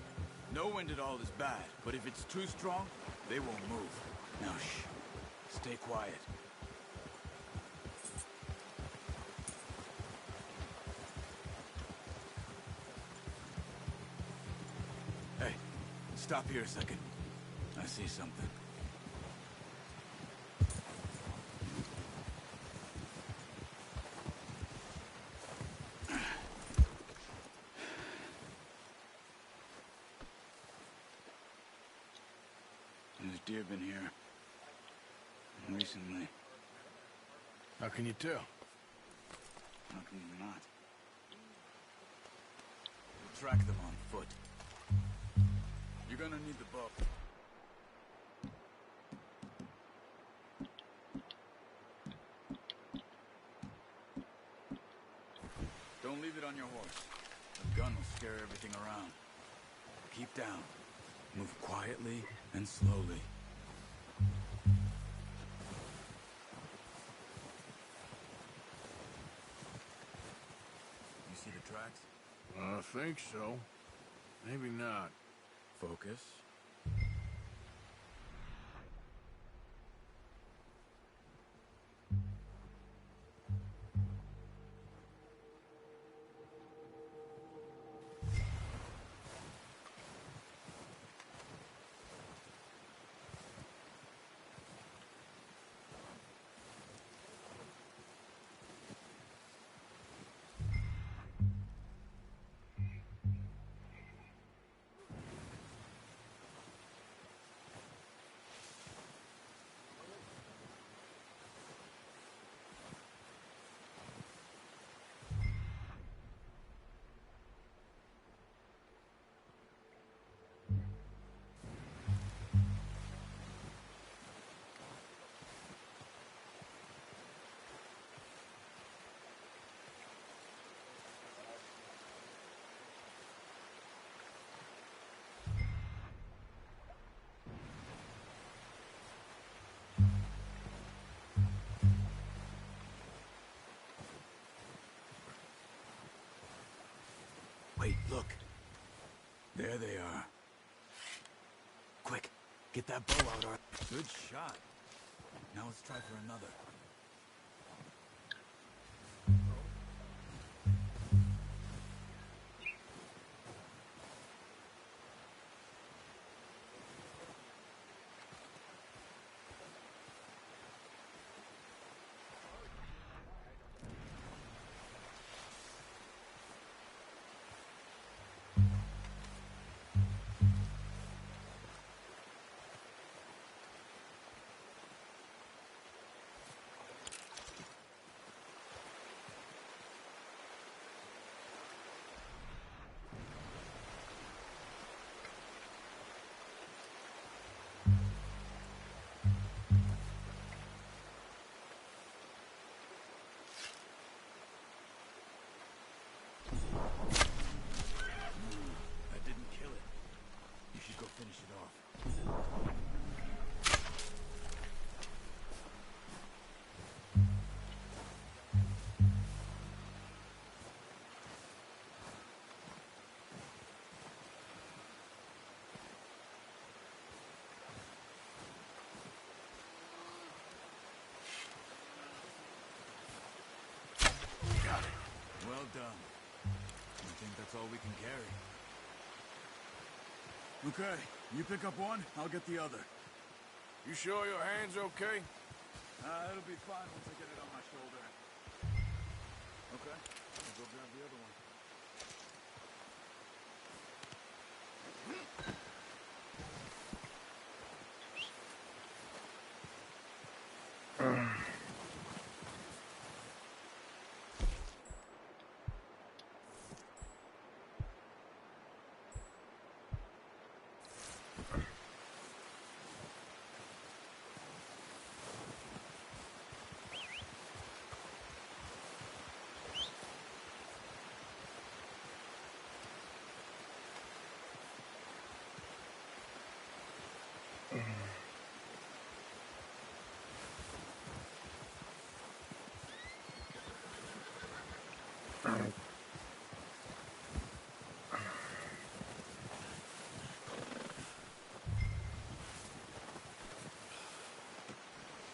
No wind at all is bad, but if it's too strong, they won't move. Now shh. Stay quiet. Hey, stop here a second. I see something. There's deer been here recently. How can you tell? How can you not? We'll track them on foot. You're gonna need the bow. Don't leave it on your horse. The gun will scare everything around. Keep down. Move quietly and slowly. You see the tracks? I think so. Maybe not. Focus. Wait, look. There they are. Quick, get that bow out, Arthur. Good shot. Now let's try for another. finish it off. Well done. I think that's all we can carry. Okay, you pick up one, I'll get the other. You sure your hand's okay? It'll be fine once I get it on my shoulder. Okay, I'll go grab the other one.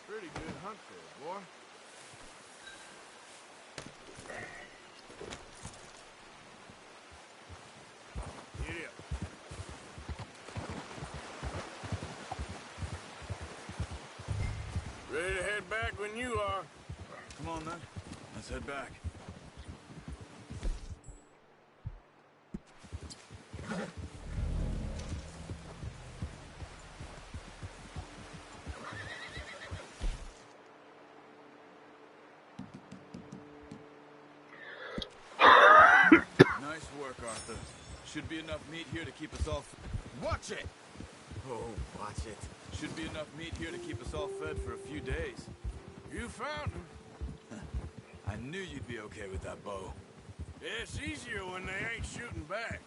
Pretty good hunt there, boy. Yeah. Ready to head back when you are. Come on, then. Let's head back. Nice work, Arthur. Should be enough meat here to keep us all... Watch it! Oh, watch it. Should be enough meat here to keep us all fed for a few days. You found him. I knew you'd be okay with that bow. Yeah, it's easier when they ain't shooting back.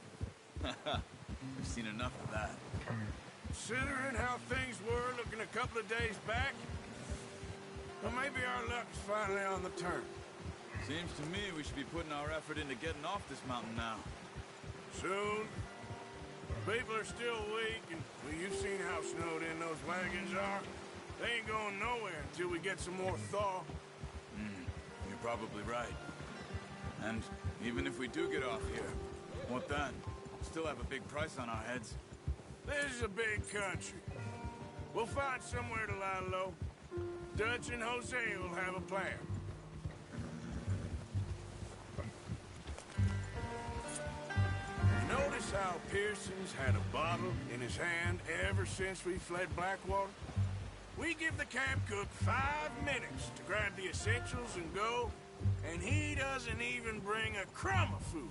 We've seen enough of that. Considering how things were looking a couple of days back, well, maybe our luck's finally on the turn. Seems to me we should be putting our effort into getting off this mountain now. Soon. People are still weak, and well, you've seen how snowed in those wagons are. They ain't going nowhere until we get some more thaw. You're probably right. And even if we do get off here, what then? Still have a big price on our heads. This is a big country. We'll find somewhere to lie low. Dutch and Jose will have a plan. Notice how Pearson's had a bottle in his hand ever since we fled Blackwater? We give the camp cook 5 minutes to grab the essentials and go, and he doesn't even bring a crumb of food.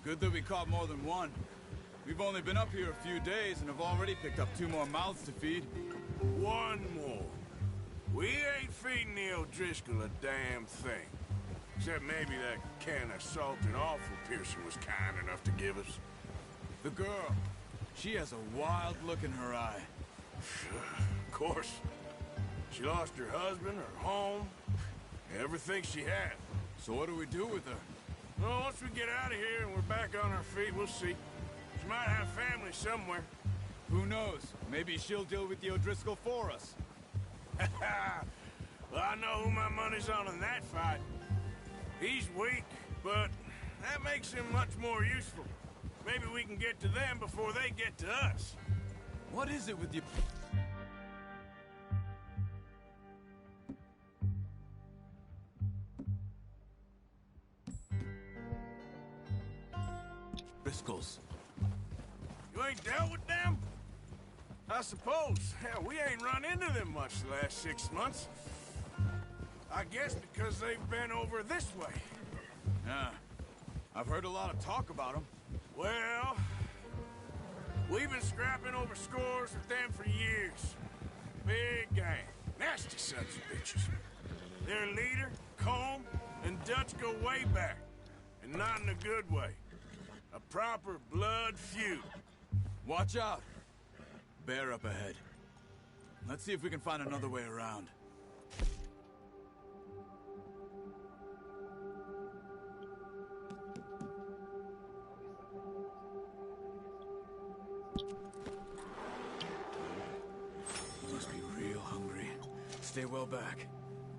Good that we caught more than one. We've only been up here a few days and have already picked up 2 more mouths to feed. 1 more. We ain't feeding the O'Driscoll a damn thing. Except maybe that can of salted offal Pearson was kind enough to give us. The girl. She has a wild look in her eye. Of course. She lost her husband, her home, everything she had. So what do we do with her? Well, once we get out of here and we're back on our feet, we'll see. She might have family somewhere. Who knows? Maybe she'll deal with the O'Driscoll for us. Well, I know who my money's on in that fight. He's weak, but that makes him much more useful. Maybe we can get to them before they get to us. What is it with you? Driscolls. You ain't dealt with them? I suppose. Hell, we ain't run into them much the last 6 months. I guess because they've been over this way. Yeah. I've heard a lot of talk about them. Well, we've been scrapping over scores with them for years. Big gang. Nasty sons of bitches. Their leader, Combe, and Dutch go way back. And not in a good way. A proper blood feud. Watch out. Bear up ahead. Let's see if we can find another way around. Must be real hungry. Stay well back.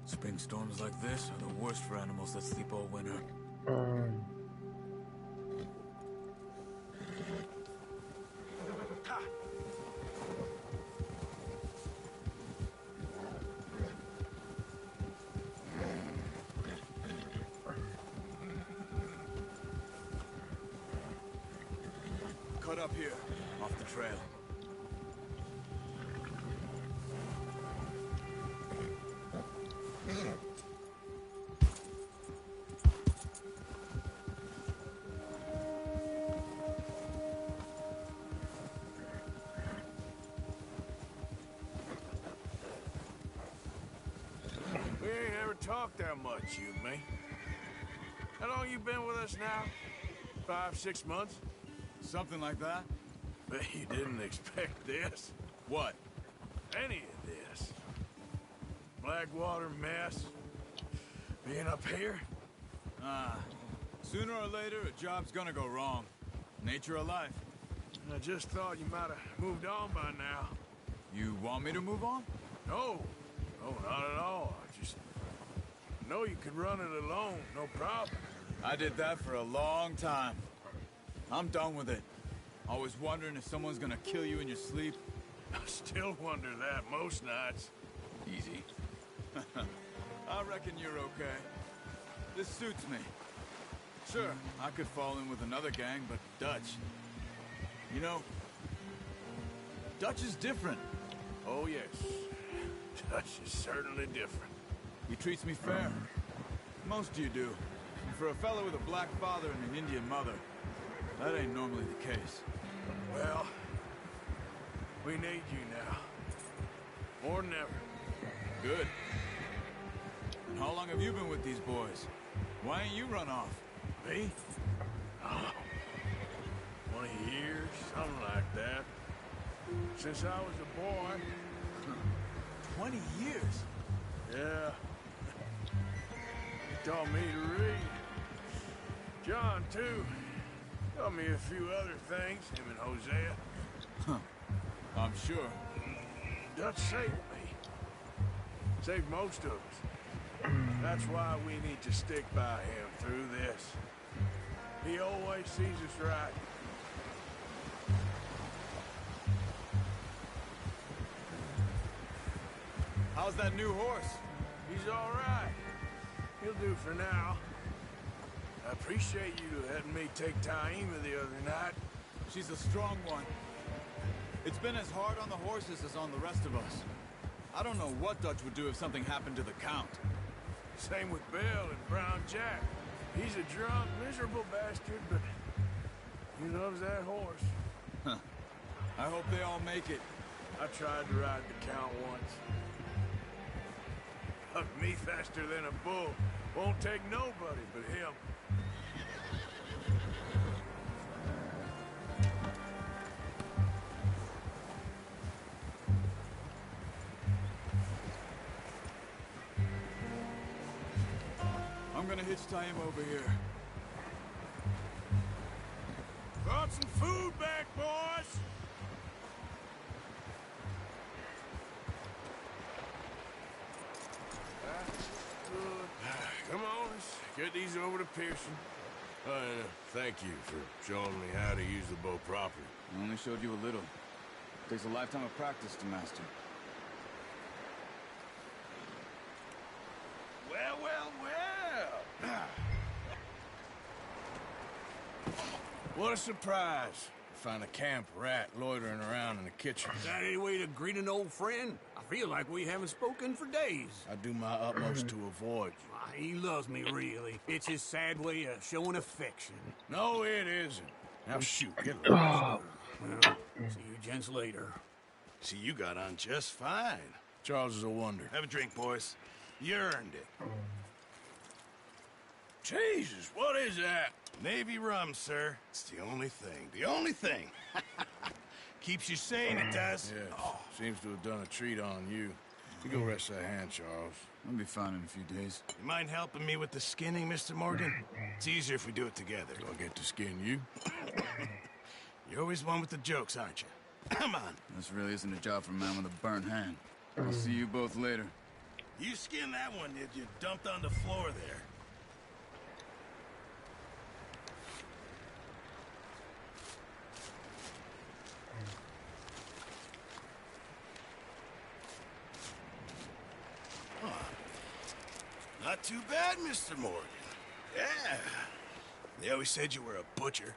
Spring storms like this are the worst for animals that sleep all winter. Cut up here, off the trail. We ain't ever talked that much, you and me. How long you been with us now? 5, 6 months? Something like that? But you didn't expect this. What? Any of this. Blackwater mess. Being up here? Sooner or later, a job's gonna go wrong. Nature of life. I just thought you might have moved on by now. You want me to move on? No. No, not at all. I just know you could run it alone, no problem. I did that for a long time. I'm done with it. Always wondering if someone's gonna kill you in your sleep. I still wonder that most nights. Easy. I reckon you're okay. This suits me. Sure, I could fall in with another gang, but Dutch... You know, Dutch is different. Oh, yes. Dutch is certainly different. He treats me fair. Most of you do. And for a fellow with a black father and an Indian mother, that ain't normally the case. Well, we need you now. More than ever. Good. And how long have you been with these boys? Why ain't you run off? Me? Oh, 20 years, something like that. Since I was a boy. 20 years? Yeah. He taught me to read. John, too. Taught me a few other things, him and Hosea. Huh. I'm sure. Dutch saved me. Saved most of us. That's why we need to stick by him through this. He always sees us right. How's that new horse? He's all right. He'll do for now. I appreciate you letting me take Taima the other night. She's a strong one. It's been as hard on the horses as on the rest of us. I don't know what Dutch would do if something happened to the Count. Same with Bill and Brown Jack. He's a drunk, miserable bastard, but he loves that horse. Huh. I hope they all make it. I tried to ride the Count once. Hugged me faster than a bull. Won't take nobody but him. I'm gonna hitch Taima over here. Brought some food back, boys! Come on, let's get these over to Pearson. Thank you for showing me how to use the bow properly. I only showed you a little. Takes a lifetime of practice to master. Well, well, well! What a surprise. Find a camp rat loitering around in the kitchen. Is that any way to greet an old friend? I feel like we haven't spoken for days. I do my utmost to avoid you. He loves me, really. It's his sad way of showing affection. No, it isn't. Now shoot, get lost. Well, see you gents later. See, you got on just fine. Charles is a wonder. Have a drink, boys. You earned it. Jesus, what is that? Navy rum, sir. It's the only thing. The only thing. Keeps you sane, it does. Yeah, seems to have done a treat on you. You go rest that hand, Charles. I'll be fine in a few days. You mind helping me with the skinning, Mr. Morgan? It's easier if we do it together. Do I get to skin you? You're always one with the jokes, aren't you? Come on. This really isn't a job for a man with a burnt hand. I'll see you both later. You skinned that one, did you? Dumped on the floor there. Not too bad, Mr. Morgan. Yeah. They always said you were a butcher.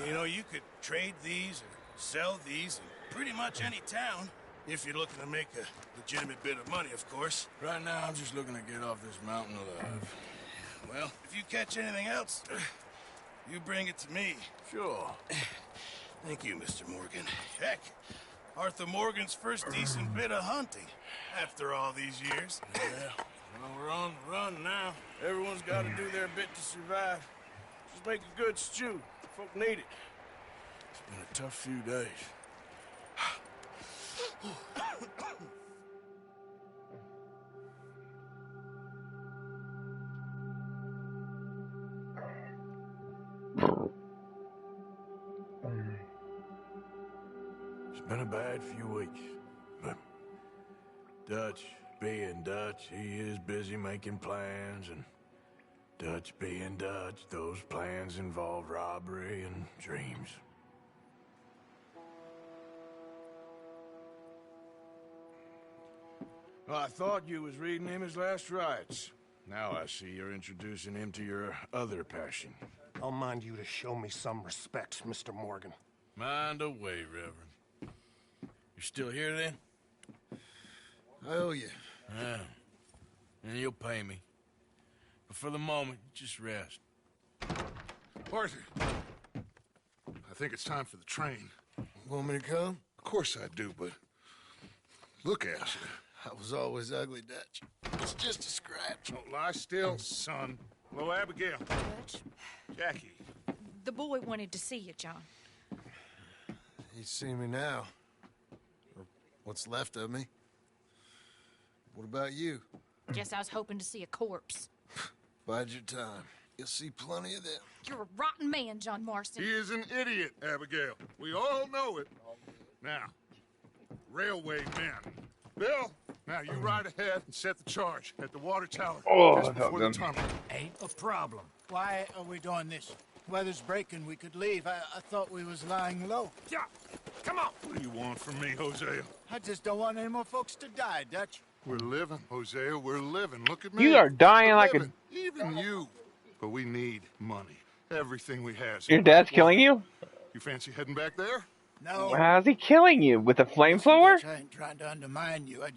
You know, you could trade these or sell these in pretty much any town. If you're looking to make a legitimate bit of money, of course. Right now, I'm just looking to get off this mountain alive. Well, if you catch anything else, you bring it to me. Sure. Thank you, Mr. Morgan. Heck, Arthur Morgan's first decent bit of hunting after all these years. Yeah. Well, we're on the run now. Everyone's got to do their bit to survive. Just make a good stew. Folk need it. It's been a tough few days. It's been a bad few weeks, but Dutch being Dutch, he is busy making plans, and Dutch being Dutch, those plans involve robbery and dreams. Well, I thought you was reading him his last rites. Now I see you're introducing him to your other passion. I'll mind you to show me some respect, Mr. Morgan. Mind away, Reverend. You're still here, then? I owe you. Yeah. And you'll pay me. But for the moment, just rest. Arthur, I think it's time for the train. Want me to come? Of course I do, but look at you. I was always ugly, Dutch. It's just a scratch. Don't lie still, son. Hello, Abigail. Dutch, Jackie. the boy wanted to see you, John. He's seen me now. Or what's left of me. What about you? Guess I was hoping to see a corpse. Bide your time. You'll see plenty of them. You're a rotten man, John Marston. He is an idiot, Abigail. We all know it. Now, railway men. Bill, now you ride ahead and set the charge at the water tower just before the tunnel. Ain't a problem. Why are we doing this? Weather's breaking. We could leave. I thought we was lying low. Yeah, come on. What do you want from me, Hosea? I just don't want any more folks to die, Dutch. We're living, Hosea. We're living. Look at me. You are dying like a... Even you. But we need money. Everything we have. Your dad's killing you? You fancy heading back there? No. How's he killing you? With a flamethrower? I ain't trying to undermine you. I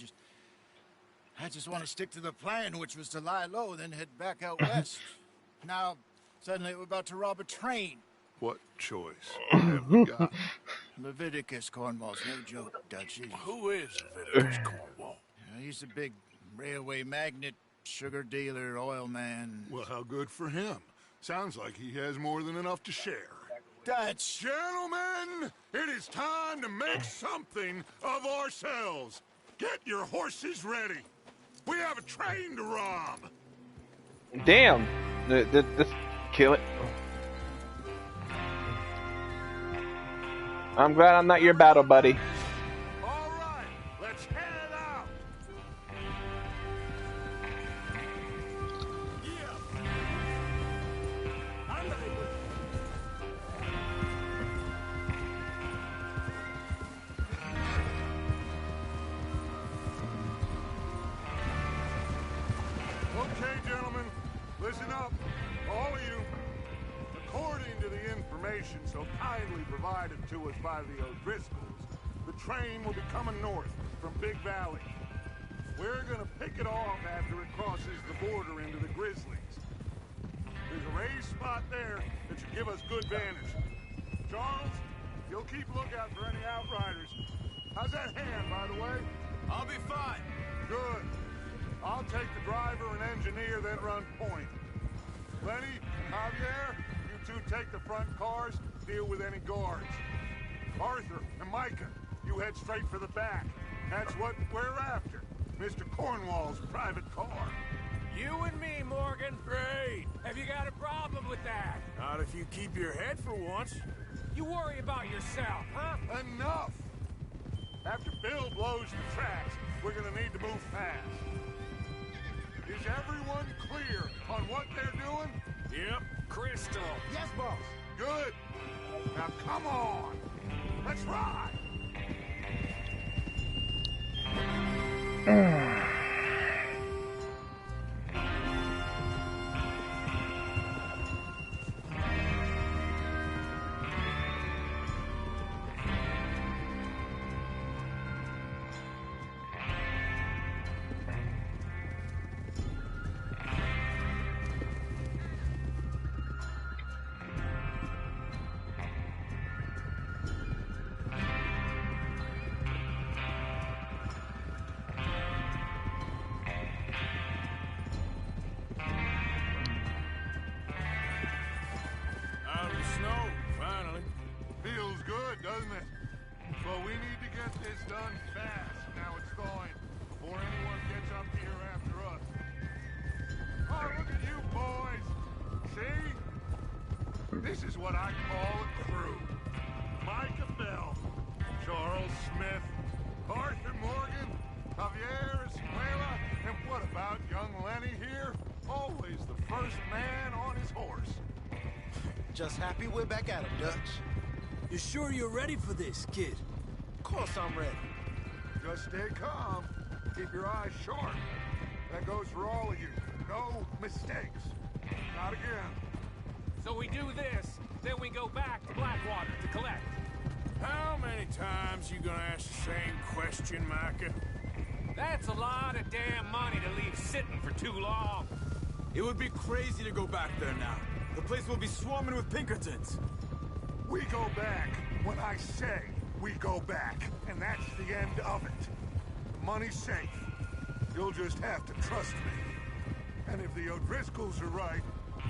just want to stick to the plan, which was to lie low, then head back out west. Now, suddenly we're about to rob a train. What choice have we got? Leviticus Cornwall's no joke, Dutch. Who is Leviticus Cornwall? He's a big railway magnate, sugar dealer, oil man. Well, how good for him. Sounds like he has more than enough to share. Dutch! Gentlemen, it is time to make something of ourselves. Get your horses ready. We have a train to rob. Damn. This kill it. I'm glad I'm not your battle buddy. All right, let's head out. Okay, gentlemen, listen up, all of you. According to the information so kindly provided to us by the O'Driscolls, the train will be coming north from Big Valley. We're gonna pick it off after it crosses the border into the Grizzlies. There's a raised spot there that should give us good vantage. Charles, you'll keep lookout for any outriders. How's that hand, by the way? I'll be fine. Good. I'll take the driver and engineer, then run point. Lenny, Javier, you two take the front cars, deal with any guards. Arthur and Micah, you head straight for the back. That's what we're after. Mr. Cornwall's private car. You and me, Morgan. Great. Have you got a problem with that? Not if you keep your head for once. You worry about yourself, huh? Enough! After Bill blows the tracks, we're gonna need to move fast. Is everyone clear on what they're doing? Yep. Crystal. Yes, boss. Good. Now come on. Let's ride. Doesn't it? But we need to get this done fast. Now it's thawing before anyone gets up here after us. Oh, look at you boys. See? This is what I call a crew. Micah Bell, Charles Smith, Arthur Morgan, Javier Escuela, and what about young Lenny here? Always the first man on his horse. Just happy we're back at him, Dutch. You sure you're ready for this, kid? Of course I'm ready. Just stay calm. Keep your eyes sharp. That goes for all of you. No mistakes. Not again. So we do this, then we go back to Blackwater to collect. How many times you gonna ask the same question, Micah? That's a lot of damn money to leave sitting for too long. It would be crazy to go back there now. The place will be swarming with Pinkertons. We go back when I say we go back, and that's the end of it. The money's safe. You'll just have to trust me. And if the O'Driscolls are right,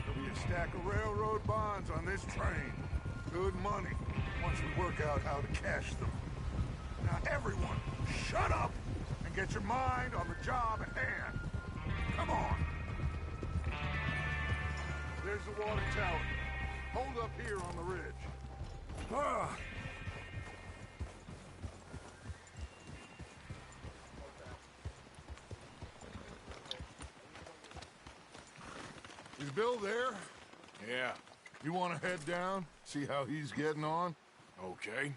there'll be a stack of railroad bonds on this train. Good money, once we work out how to cash them. Now everyone, shut up and get your mind on the job at hand. Come on. There's the water tower. Hold up here on the ridge. Ah. Is Bill there? Yeah. You want to head down, see how he's getting on? Okay.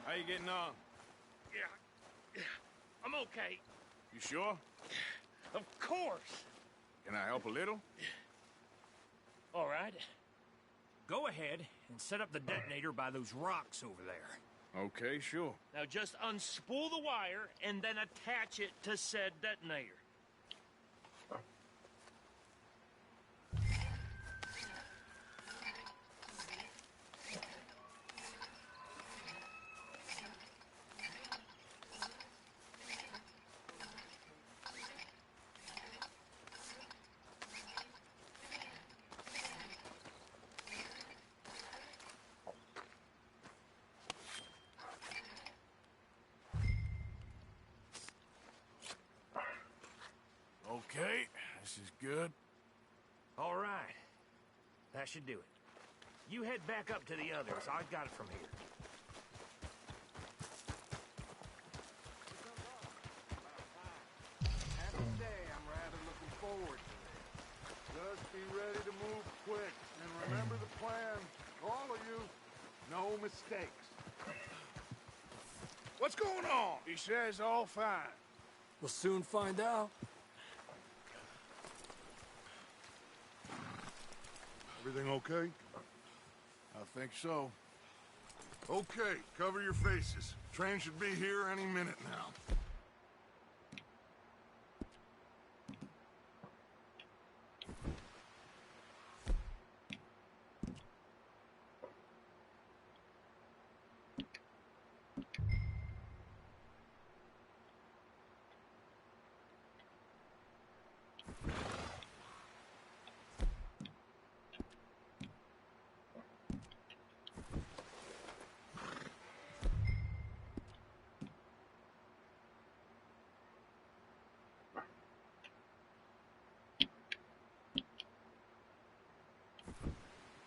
How you getting on? Yeah, I'm okay. You sure? Of course. Can I help a little? All right. Go ahead and set up the detonator by those rocks over there. Okay, sure. Now just unspool the wire and then attach it to said detonator. Okay, this is good. All right. That should do it. You head back up to the others. I've got it from here. Happy day. I'm rather looking forward to this. Just be ready to move quick. And remember the plan. All of you, no mistakes. What's going on? He says all fine. We'll soon find out. Everything okay? I think so. Okay, cover your faces. Train should be here any minute now.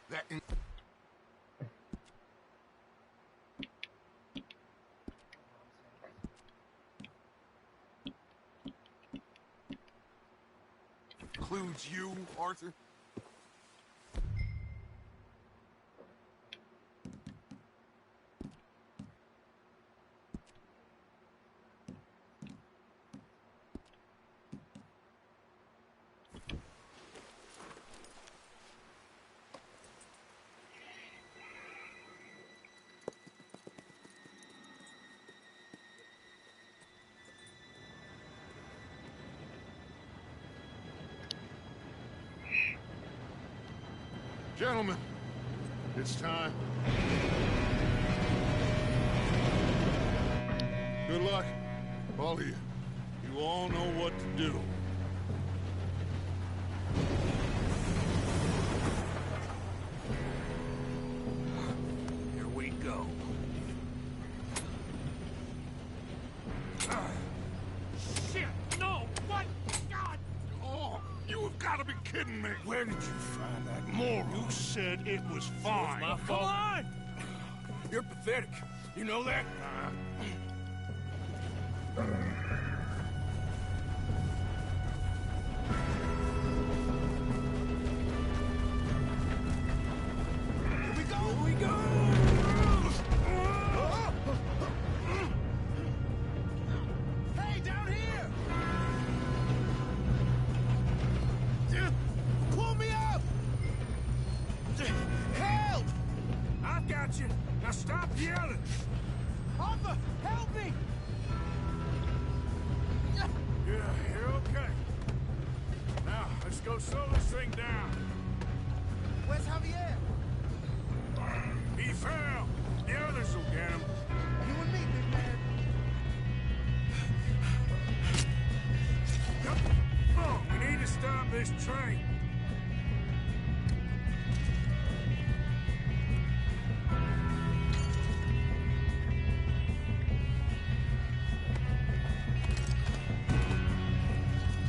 That includes you, Arthur? Gentlemen, it's time. Good luck, all of you. You all know what to do. Here we go. Shit! No! What? God! Oh, you have got to be kidding me! Where did you find that moron? You said it was fine. My fault. Come on! You're pathetic. You know that? Hey, down here! Pull me up! Help! I've got you. Now stop yelling. Arthur, help me! Yeah, you're okay. Now, let's go slow this thing down. Where's Javier? He fell. The others will get him. You and me, big man. Oh, we need to stop this train.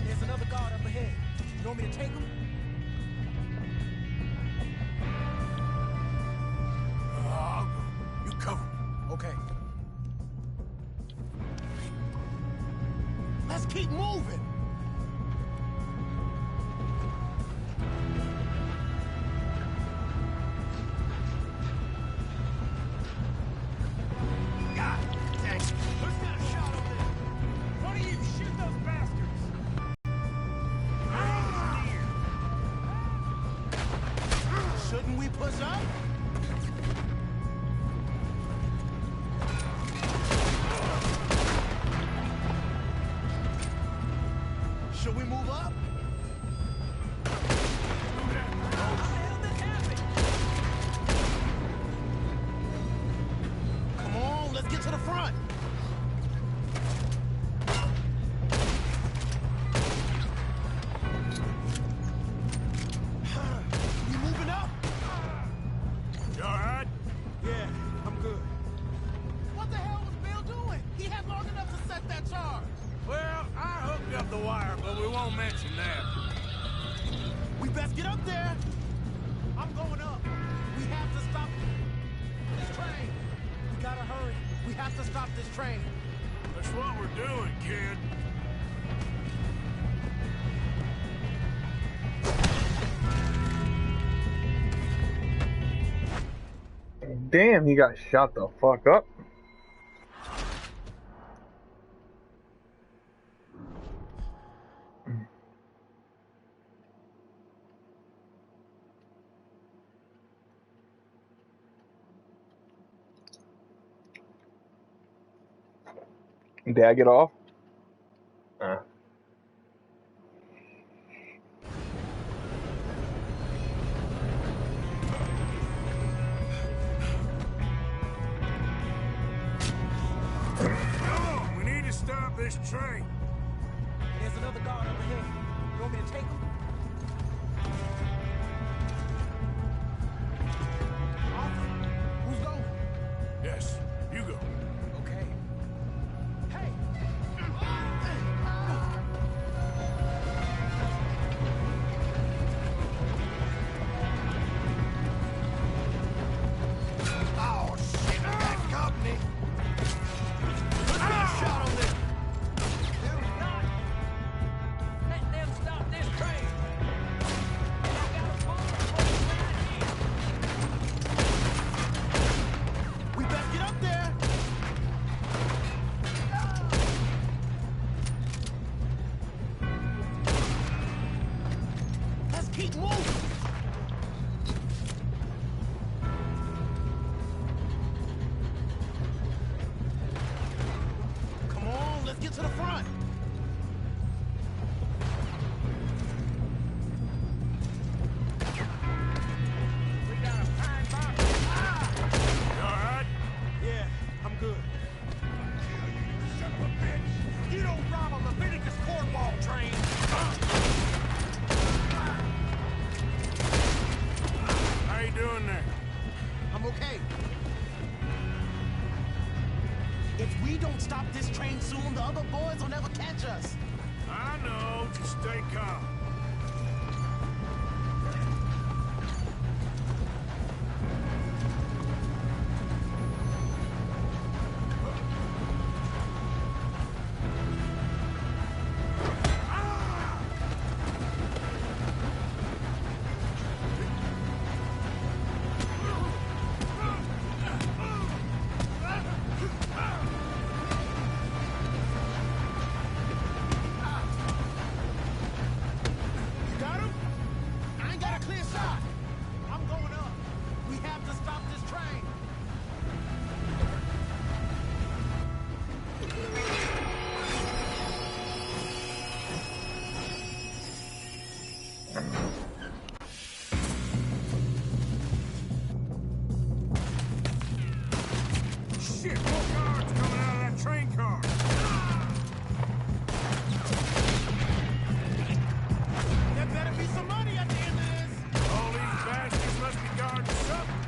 There's another guard up ahead. You want me to take him? I'll go. You cover me. Okay. Let's keep moving. God dang. Who's got a shot over there? One of you shoot those bastards. Shouldn't we push up? Should we move up? How the hell did this happen? Come on, let's get to the front. You moving up? You all right? Yeah, I'm good. What the hell was Bill doing? He had long enough to set that charge. Well, I hooked up the wire, but we won't mention that. We best get up there. I'm going up. We have to stop this train. We gotta hurry. We have to stop this train. That's what we're doing, kid. Damn, he got shot the fuck up. Did I get off? Come on, we need to stop this train. There's another guard over here. You want me to take him? Who's going? Yes, you go. Okay. Hey! Oh, shit, that company. Let's get a shot on this. Let them stop this train. We better get up there! Let's keep moving! Come on, let's get to the front! We got a pine box. You all right? Yeah, I'm good. Son of a bitch. You don't rob a Leviticus cornball train. How you doing there? I'm okay. If we don't stop this train soon, the other boys will never catch us. I know. Just stay calm. You got him? I ain't got a clear shot. I'm going up. We have to stop this train. Shit, more guards coming out of that train car. There better be some money at the end of this. All these bastards must be guarding something.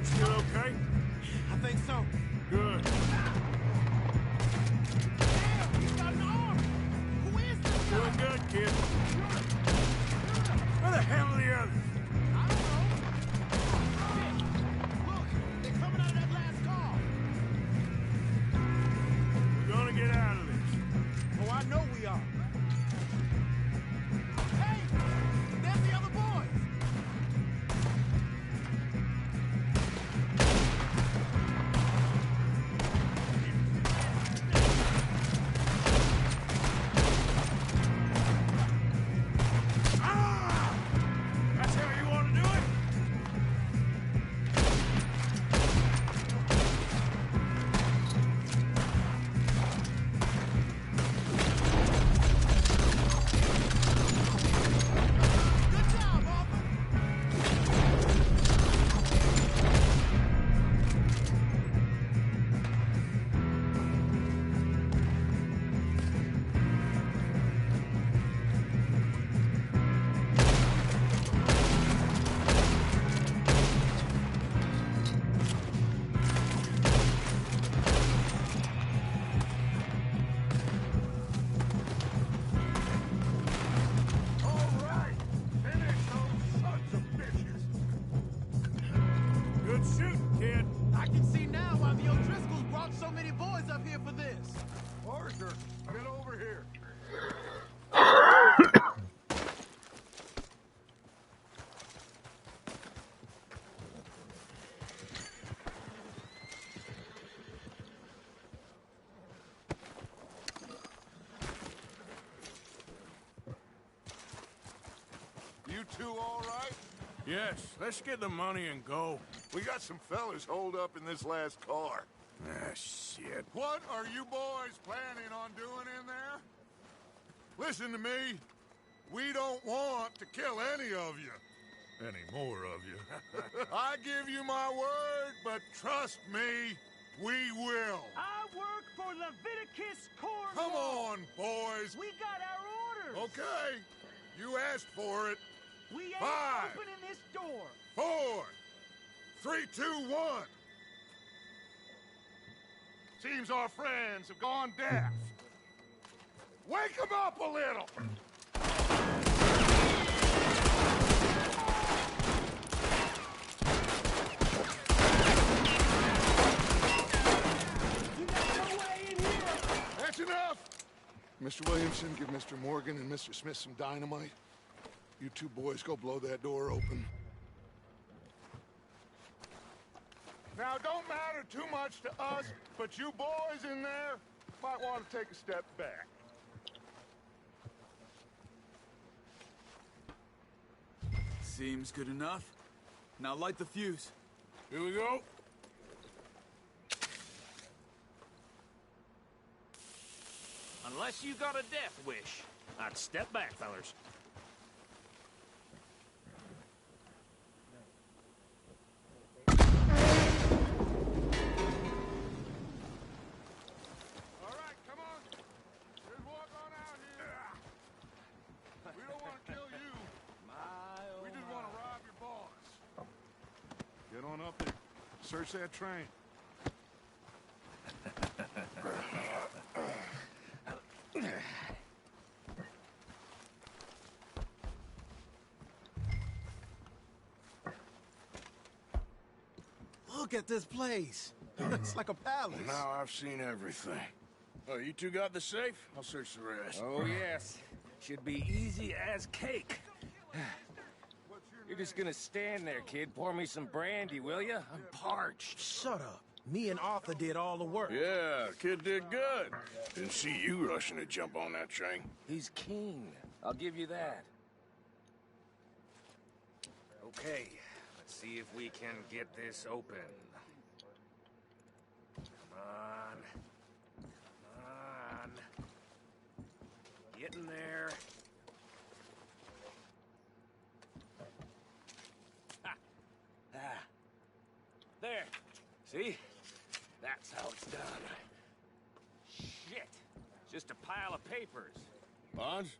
Still okay? I think so. Good. Damn, he's got an arm. Who is this guy? Doing good, kid. Where the hell are the others? I don't know. Shit. Look, they're coming out of that last car. We're gonna get out of this. Oh, I know we are. Hey, there's the other boys. That's how you want to do it? Good job, Arthur. All right. Finish those sons of bitches. Good shooting, kid. I can see now why the O'Driscolls brought so many boys up here for this. Arthur, get over here. You two all right? Yes, let's get the money and go. We got some fellas holed up in this last car. Ah, shit. What are you boys planning on doing in there? Listen to me. We don't want to kill any of you. Any more of you. I give you my word, but trust me, we will. I work for Leviticus Corps. Come on, boys. We got our orders. Okay. You asked for it. We ain't 5, opening this door. 4, 3, 2, 1. Seems our friends have gone deaf. Wake them up a little. That's enough! Mr. Williamson, give Mr. Morgan and Mr. Smith some dynamite. You two boys go blow that door open. Now, it don't matter too much to us, but you boys in there might want to take a step back. Seems good enough. Now light the fuse. Here we go. Unless you got a death wish, I'd step back, fellers. All right, come on. Just walk on out here. We don't want to kill you. We just want to rob your boss. Get on up there. Search that train. Look at this place. It's like a palace. Now I've seen everything. Oh, you two got the safe? I'll search the rest. Oh, yes. Should be easy as cake. You're just gonna stand there, kid. Pour me some brandy, will ya? I'm parched. Shut up. Me and Arthur did all the work. Yeah, kid did good. Didn't see you rushing to jump on that train. He's keen. I'll give you that. Okay, let's see if we can get this open. Come on. Come on. Get in there. Ha. Ah. There. See? That's how it's done. Shit. Just a pile of papers. Bonds?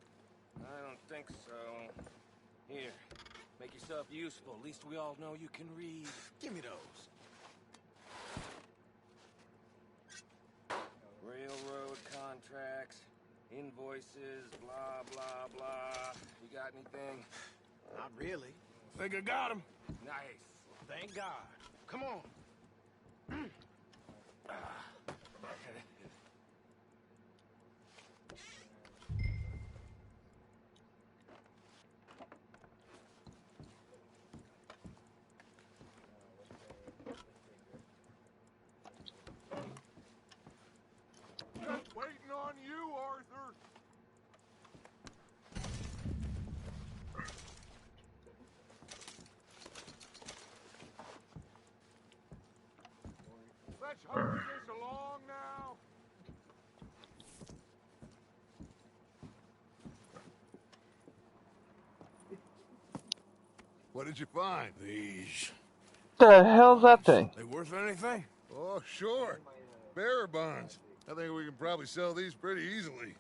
I don't think so. Here. Make yourself useful. At least we all know you can read. Give me those. Railroad contracts, invoices, blah, blah, blah. You got anything? Not really. Think I got him. Nice. Thank God. Come on. Just waiting on you, Arthur. Let's hurry this along now. What did you find? These. The hell's that thing? They worth anything? Oh, sure. Bearer bonds. I think we can probably sell these pretty easily.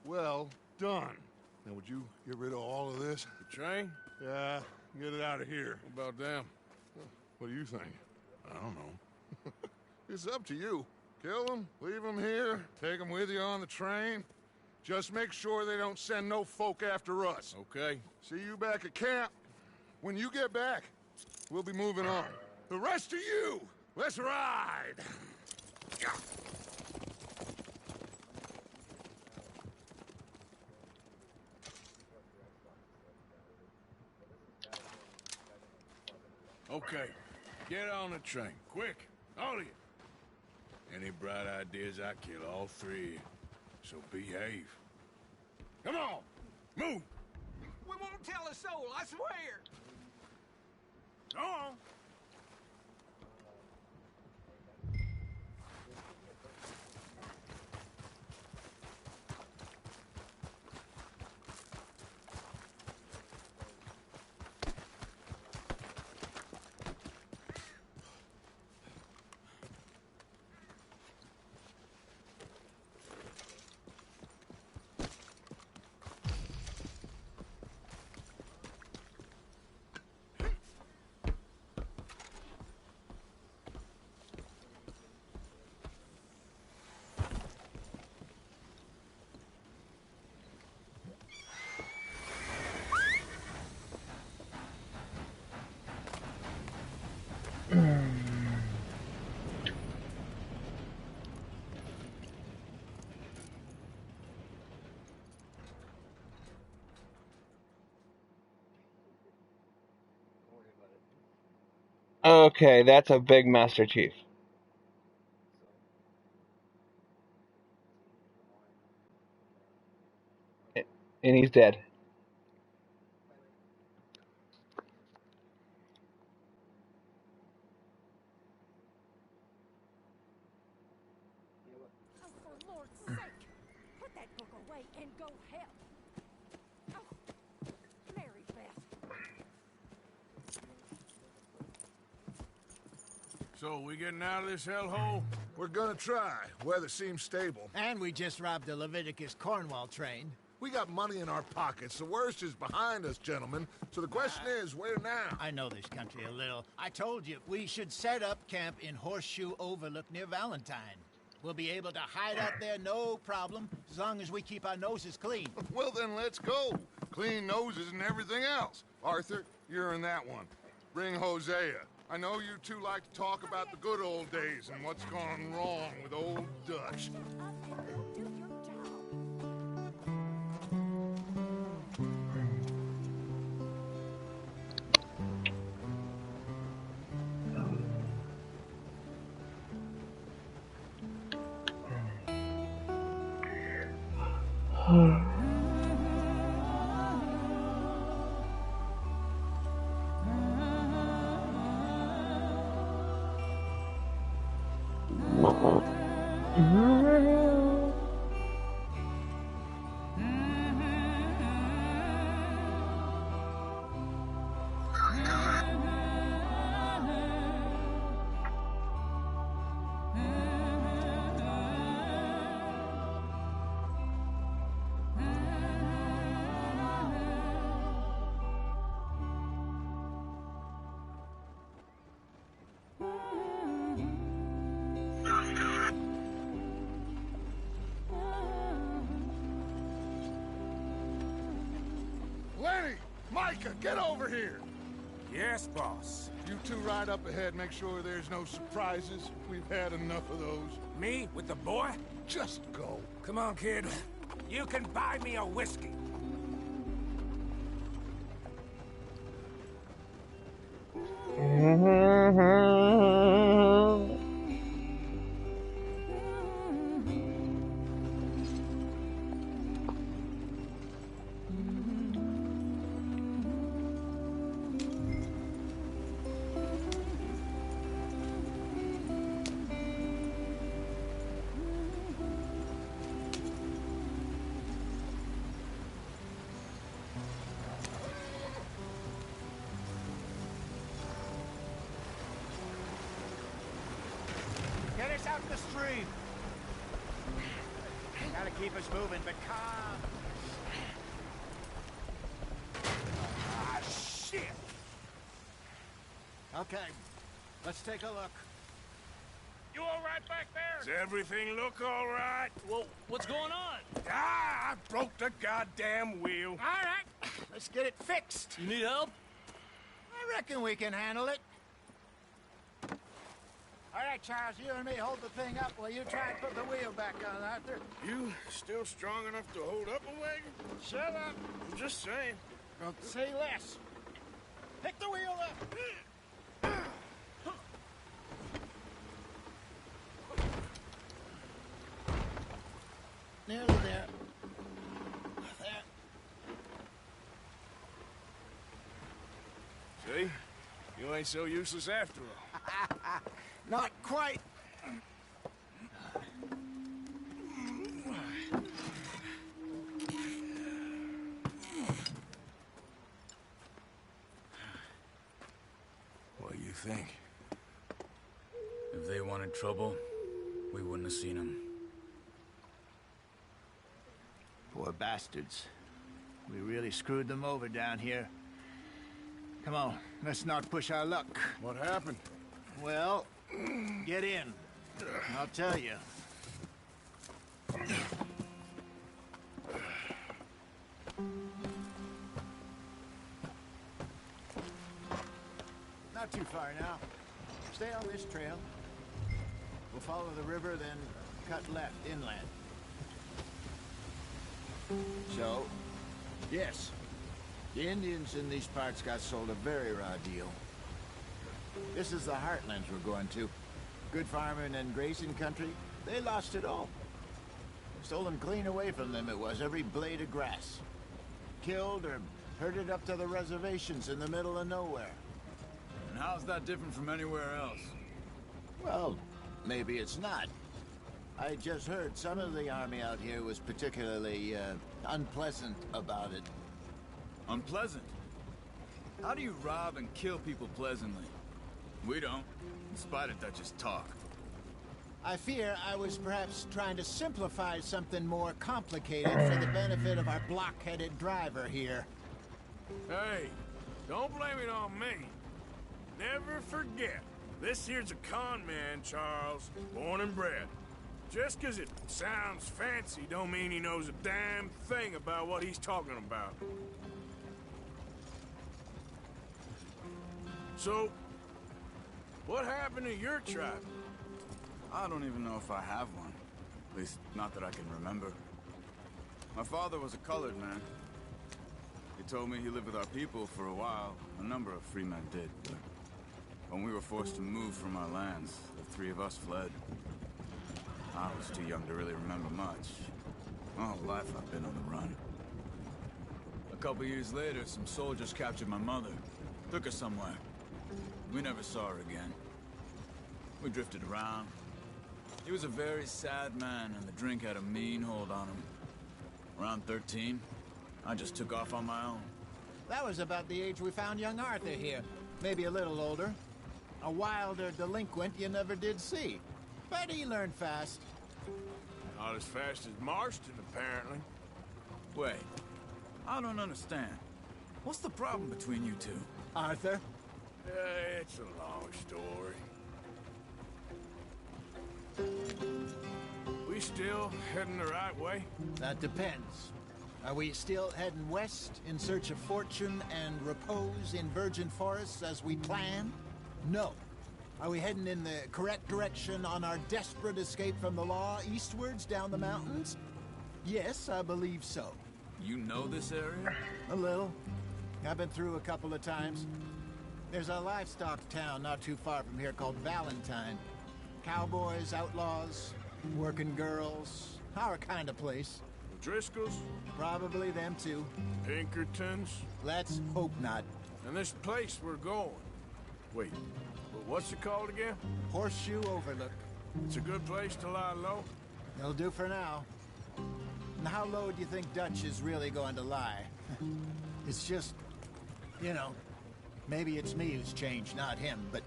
Well done. Now, would you get rid of all of this? The train? Yeah, get it out of here. What about them? What do you think? I don't know. It's up to you. Kill them, leave them here, take them with you on the train. Just make sure they don't send no folk after us. Okay. See you back at camp. When you get back, we'll be moving on. The rest of you, let's ride! Okay. Get on the train. Quick. All of you. Any bright ideas, I kill all three. So behave. Come on! Move! We won't tell a soul, I swear. Go on! Okay, that's a big Master Chief. And he's dead. Oh, for Lord's sake! Put that book away and go help. Oh, Mary Beth. So, we getting out of this hellhole? We're gonna try. Weather seems stable. And we just robbed the Leviticus Cornwall train. We got money in our pockets. The worst is behind us, gentlemen. So the question is, where now? I know this country a little. I told you, we should set up camp in Horseshoe Overlook near Valentine. We'll be able to hide out there, no problem, as long as we keep our noses clean. Well, then let's go. Clean noses and everything else. Arthur, you're in that one. Bring Hosea. I know you two like to talk about the good old days and what's gone wrong with old Dutch. Lenny! Micah, get over here! Yes, boss. You two ride up ahead, make sure there's no surprises. We've had enough of those. Me with the boy? Just go. Come on, kid. You can buy me a whiskey. Get us out the stream. Gotta keep us moving, but calm. Ah, shit! Okay, let's take a look. You all right back there? Does everything look all right? Well, what's going on? Ah, I broke the goddamn wheel. All right, let's get it fixed. You need help? I reckon we can handle it. All right, Charles, you and me hold the thing up while you try and put the wheel back on, Arthur. You still strong enough to hold up a wagon? Shut up. I'm just saying. Well, say less. Pick the wheel up. Nearly there. There. See? You ain't so useless after all. Not quite. What do you think? If they wanted trouble, we wouldn't have seen them. Poor bastards. We really screwed them over down here. Come on, let's not push our luck. What happened? Well, get in. I'll tell you. Not too far now. Stay on this trail. We'll follow the river, then cut left inland. So, yes, the Indians in these parts got sold a very raw deal. This is the heartlands we're going to. Good farming and grazing country, they lost it all. Stolen clean away from them it was, every blade of grass. Killed or herded up to the reservations in the middle of nowhere. And how's that different from anywhere else? Well, maybe it's not. I just heard some of the army out here was particularly, unpleasant about it. Unpleasant? How do you rob and kill people pleasantly? We don't, in spite of Dutch's talk. I fear I was perhaps trying to simplify something more complicated for the benefit of our block-headed driver here. Hey, don't blame it on me. Never forget, this here's a con man, Charles, born and bred. Just 'cause it sounds fancy don't mean he knows a damn thing about what he's talking about. So, what happened to your tribe? I don't even know if I have one. At least, not that I can remember. My father was a colored man. He told me he lived with our people for a while. A number of free men did, but when we were forced to move from our lands, the three of us fled. I was too young to really remember much. My whole life I've been on the run. A couple years later, some soldiers captured my mother. Took her somewhere. We never saw her again. We drifted around. He was a very sad man, and the drink had a mean hold on him. Around 13, I just took off on my own. That was about the age we found young Arthur here. Maybe a little older. A wilder delinquent you never did see. But he learned fast. Not as fast as Marston, apparently. Wait, I don't understand. What's the problem between you two? Arthur? It's a long story. We still heading the right way? That depends. Are we still heading west in search of fortune and repose in virgin forests as we planned? No. Are we heading in the correct direction on our desperate escape from the law eastwards down the mountains? Yes, I believe so. You know this area? A little. I've been through a couple of times. There's a livestock town not too far from here called Valentine. Cowboys, outlaws, working girls, our kind of place. The Driscolls? Probably them too. Pinkertons? Let's hope not. And this place we're going. Wait, but what's it called again? Horseshoe Overlook. It's a good place to lie low? It'll do for now. And how low do you think Dutch is really going to lie? It's just, you know, maybe it's me who's changed, not him, but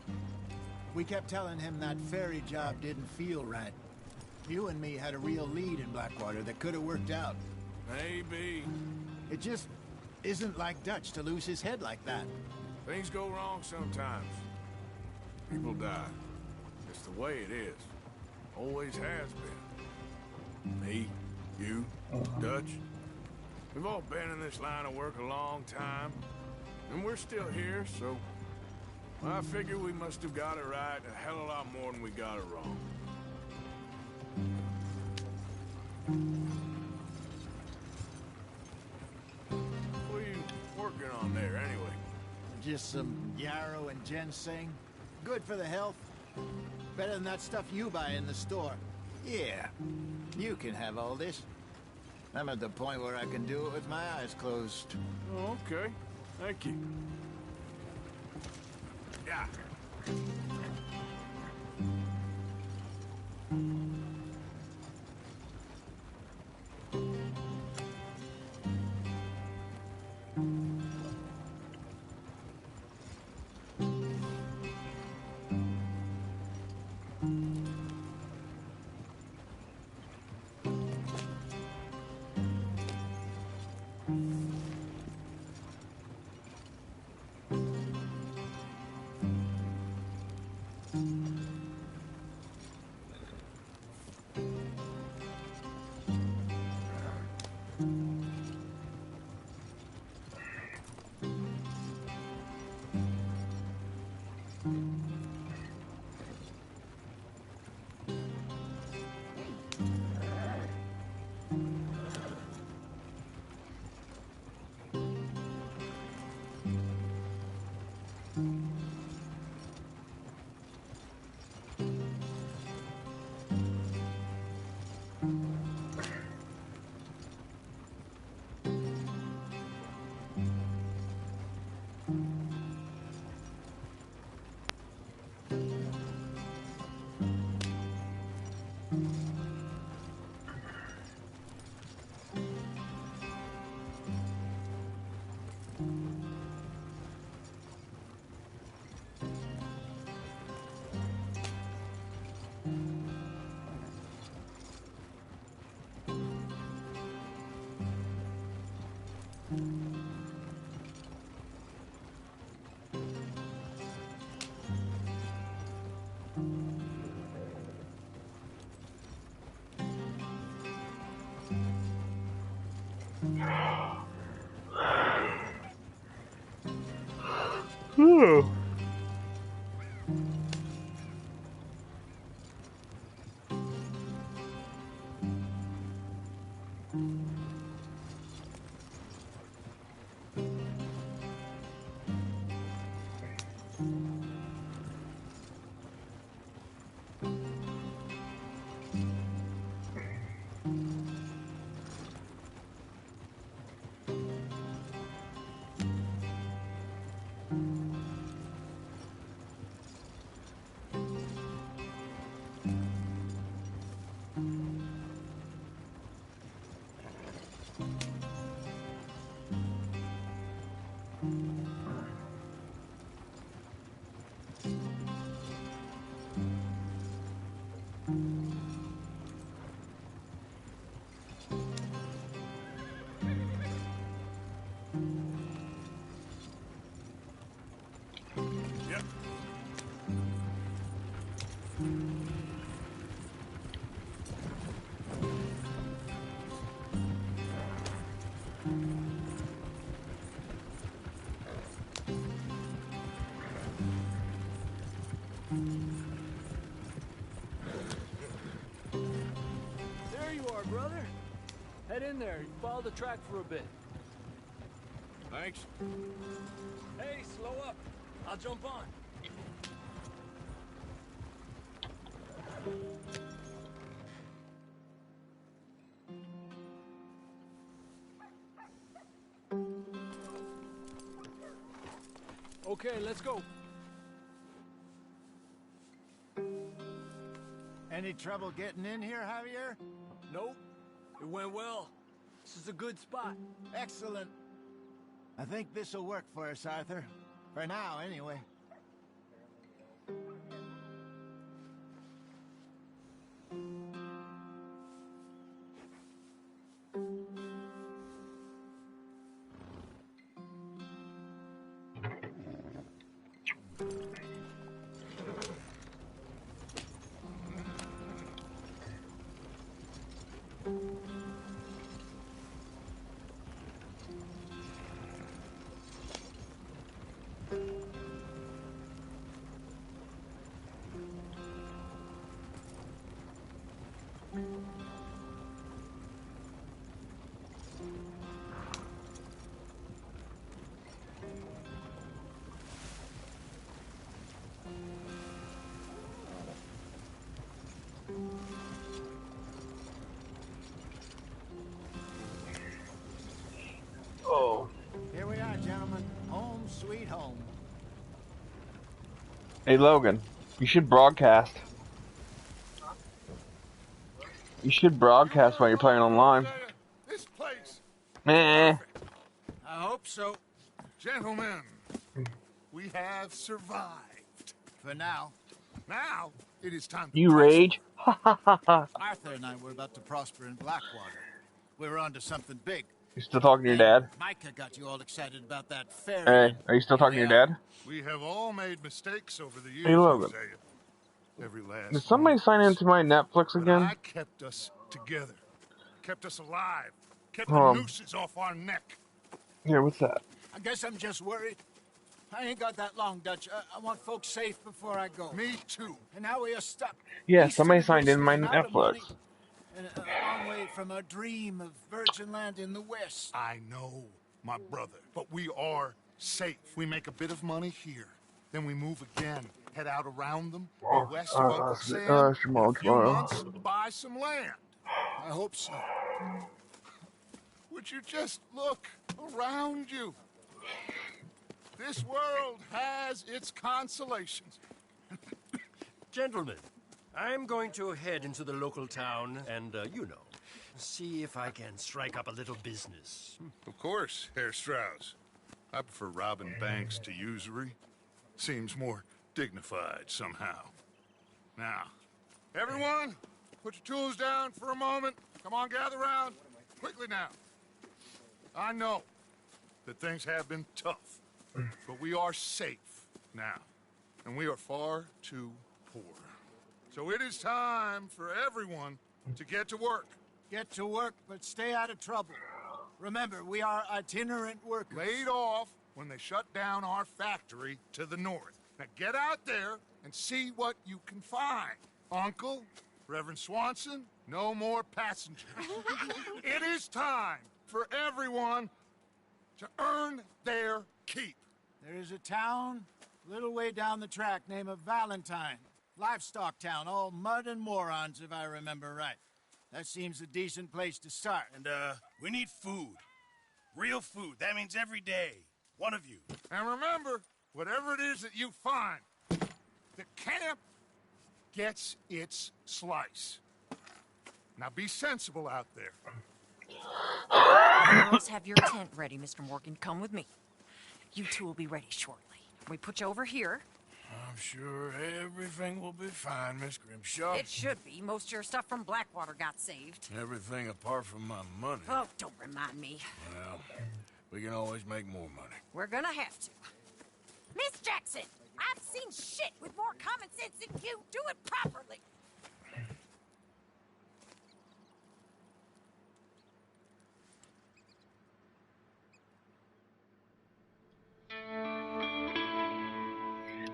we kept telling him that ferry job didn't feel right. You and me had a real lead in Blackwater that could have worked out. Maybe. It just isn't like Dutch to lose his head like that. Things go wrong sometimes. People die. It's the way it is. Always has been. Me, you, Dutch. We've all been in this line of work a long time. And we're still here, so I figure we must have got it right a hell of a lot more than we got it wrong. What are you working on there, anyway? Just some yarrow and ginseng. Good for the health. Better than that stuff you buy in the store. Yeah, you can have all this. I'm at the point where I can do it with my eyes closed. Oh, okay. Thank you. Yeah. There you are, brother. Head in there. Follow the track for a bit. Thanks. Hey, slow up. I'll jump on. Okay, let's go. Any trouble getting in here, Javier? Nope. It went well. This is a good spot. Excellent. I think this'll work for us, Arthur. For now, anyway. Oh. Here we are, gentlemen. Home sweet home. Hey Logan, you should broadcast. You should broadcast while you're playing online. This place. Meh. I hope so. Gentlemen, we have survived. For now. Now, it is time to You rage? Ha ha ha ha. Arthur and I were about to prosper in Blackwater. We were onto something big. You still talking to your dad? Micah got you all excited about that ferry. Hey, are you still talking to your dad? We have all made mistakes over the years, Hey Logan. Hosea. Every last Did somebody sign into my Netflix But again? I kept us together. Kept us alive. Kept the Hold on. nooses off our neck. Yeah, what's that? I guess I'm just worried. I ain't got that long, Dutch. I want folks safe before I go. Me too. And now we are stuck. Yeah, East somebody of signed in my Bristol and out of money, Netflix. and a long way from a dream of virgin land in the west. I know, my brother. But we are safe. We make a bit of money here. Then we move again. Head out around them. Go west of Uncle Sam. In a few months, buy some land. I hope so. Would you just look around you? This world has its consolations. Gentlemen, I'm going to head into the local town and, see if I can strike up a little business. Of course, Herr Strauss. I prefer robbing banks to usury. Seems more dignified somehow. Now, everyone, put your tools down for a moment. Come on, gather round. Quickly now. I know that things have been tough. But we are safe now, and we are far too poor. So it is time for everyone to get to work. Get to work, but stay out of trouble. Remember, we are itinerant workers. Laid off when they shut down our factory to the north. Now get out there and see what you can find. Uncle, Reverend Swanson, no more passengers. It is time for everyone to earn their keep. There is a town a little way down the track named Valentine. Livestock town, all mud and morons, if I remember right. That seems a decent place to start. And, we need food. Real food. That means every day. One of you. And remember, whatever it is that you find, the camp gets its slice. Now be sensible out there. Girls, have your tent ready, Mr. Morgan. Come with me. You two will be ready shortly. We put you over here. I'm sure everything will be fine, Miss Grimshaw. It should be. Most of your stuff from Blackwater got saved. Everything apart from my money. Oh, don't remind me. Well, we can always make more money. We're gonna have to. Miss Jackson, I've seen shit with more common sense than you. Do it properly.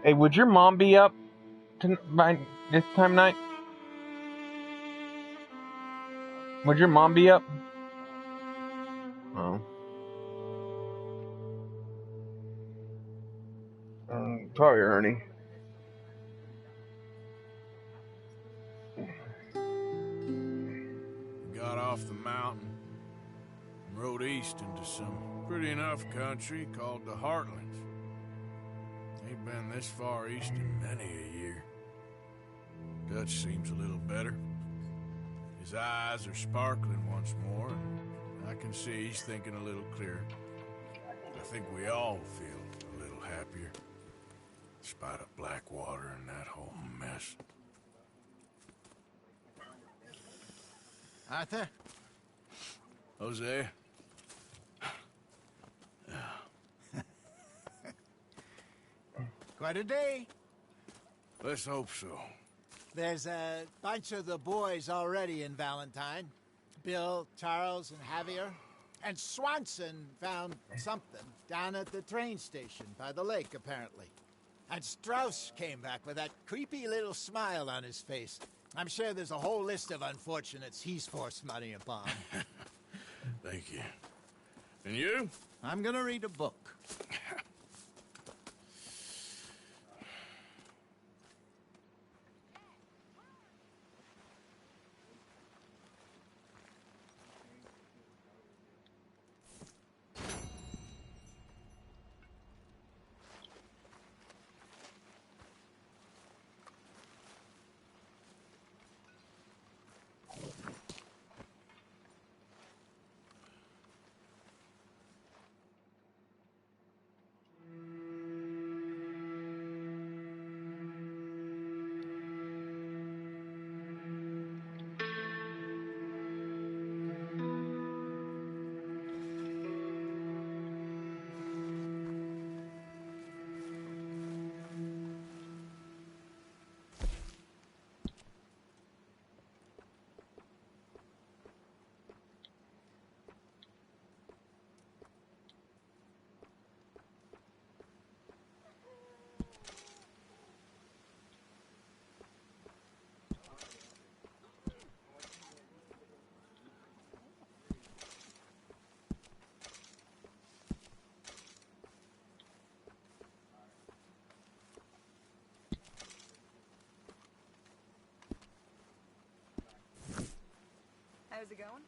Hey, would your mom be up by this time of night? Would your mom be up? Oh. Probably Ernie. Got off the mountain and rode east into some pretty enough country called the Heartlands. Ain't been this far east in many a year. Dutch seems a little better. His eyes are sparkling once more, and I can see he's thinking a little clearer. I think we all feel a little happier, despite of Blackwater and that whole mess. Arthur? Jose? Quite a day. Let's hope so. There's a bunch of the boys already in Valentine. Bill, Charles, and Javier. And Swanson found something down at the train station by the lake, apparently. And Strauss came back with that creepy little smile on his face. I'm sure there's a whole list of unfortunates he's forced money upon. Thank you. And you? I'm gonna read a book. How's it going?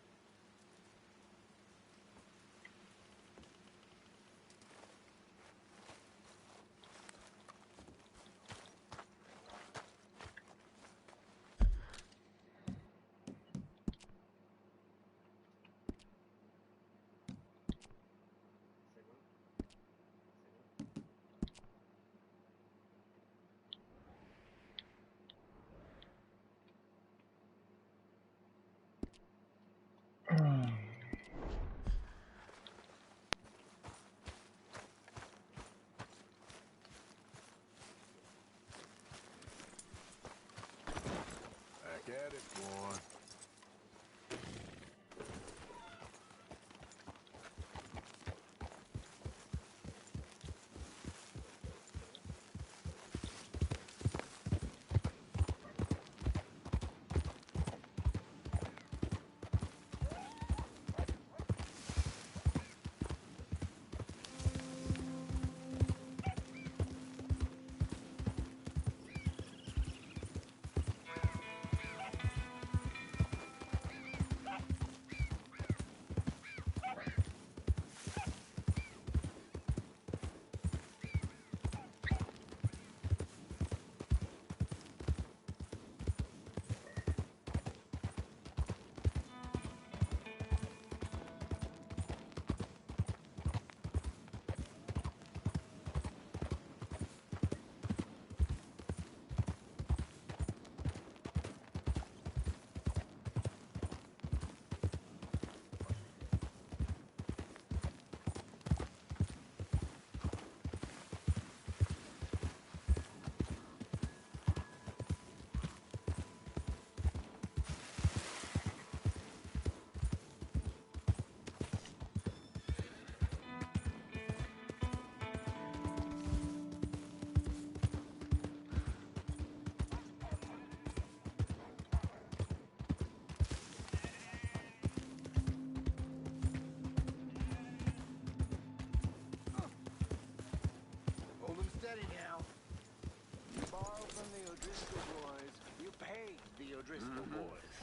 O'Driscoll boys. You paid the O'Driscoll boys.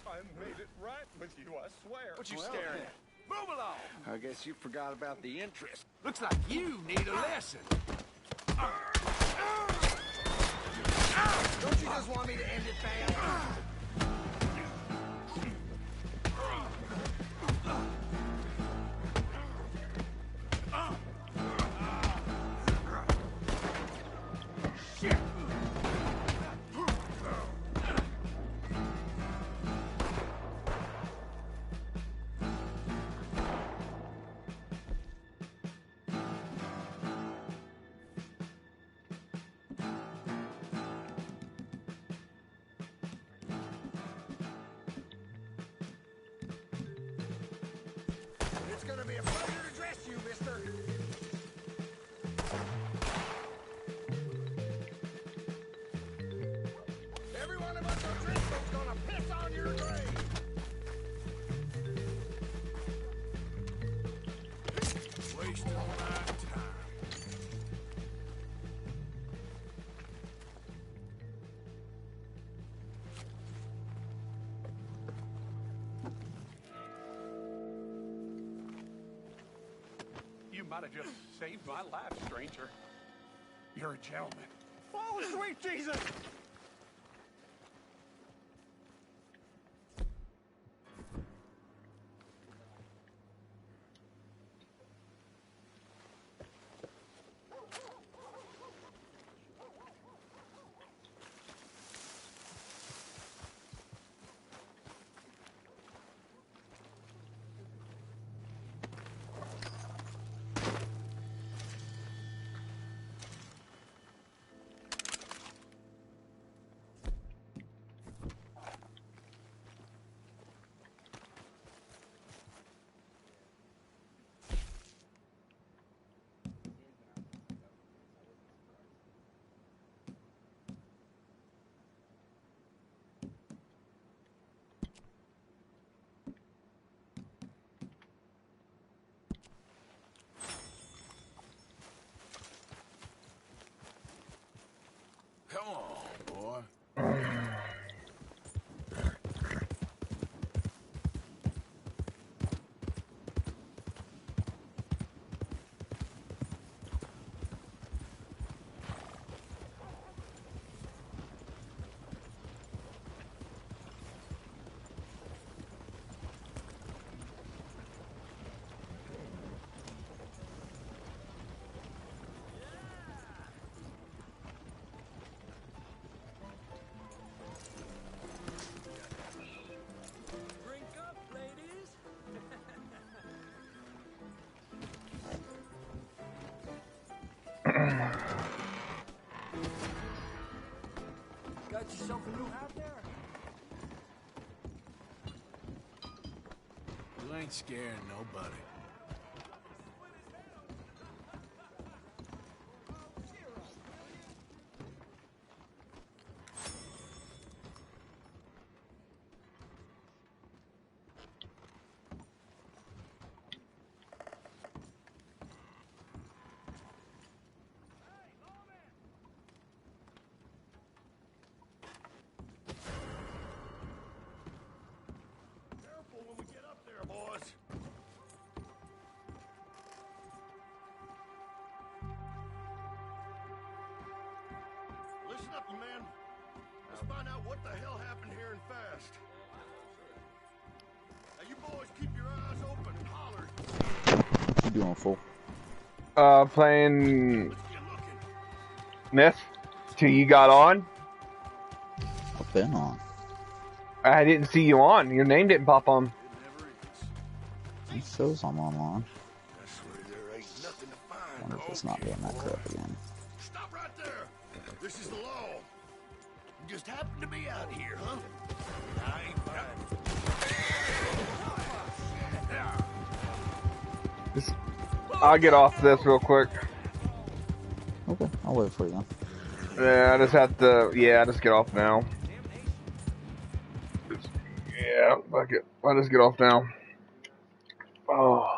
I made it right with you, I swear. What you staring at? Move along! I guess you forgot about the interest. Looks like you need a lesson. Don't you just want me to end it fast? It's gonna be a pleasure to dress you, mister. Every one of us O'Driscoll's gonna piss on your grave. Wasting my time. You might have just saved my life, stranger. You're a gentleman. Oh, sweet Jesus! Come on, boy. Drink up, ladies. Got yourself a new hat there? You ain't scaring nobody. Careful when we get up there, boys. Listen up, you men. Let's find out what the hell happened here and fast. Now, you boys keep your eyes open and holler. What you doing, fool? Playing Myth till you got on. I've been on. I didn't see you on. Your name didn't pop on. It shows I'm online. I swear there ain't nothing to find. Wonder if it's not doing that crap again. Stop right there. This is the law. You just happen to be out here, huh? I ain't I'll get off this real quick. Okay, I'll wait for you then. Yeah, I just have to. Yeah, I just get off now. Yeah, fuck it. I'll just get off now. Oh.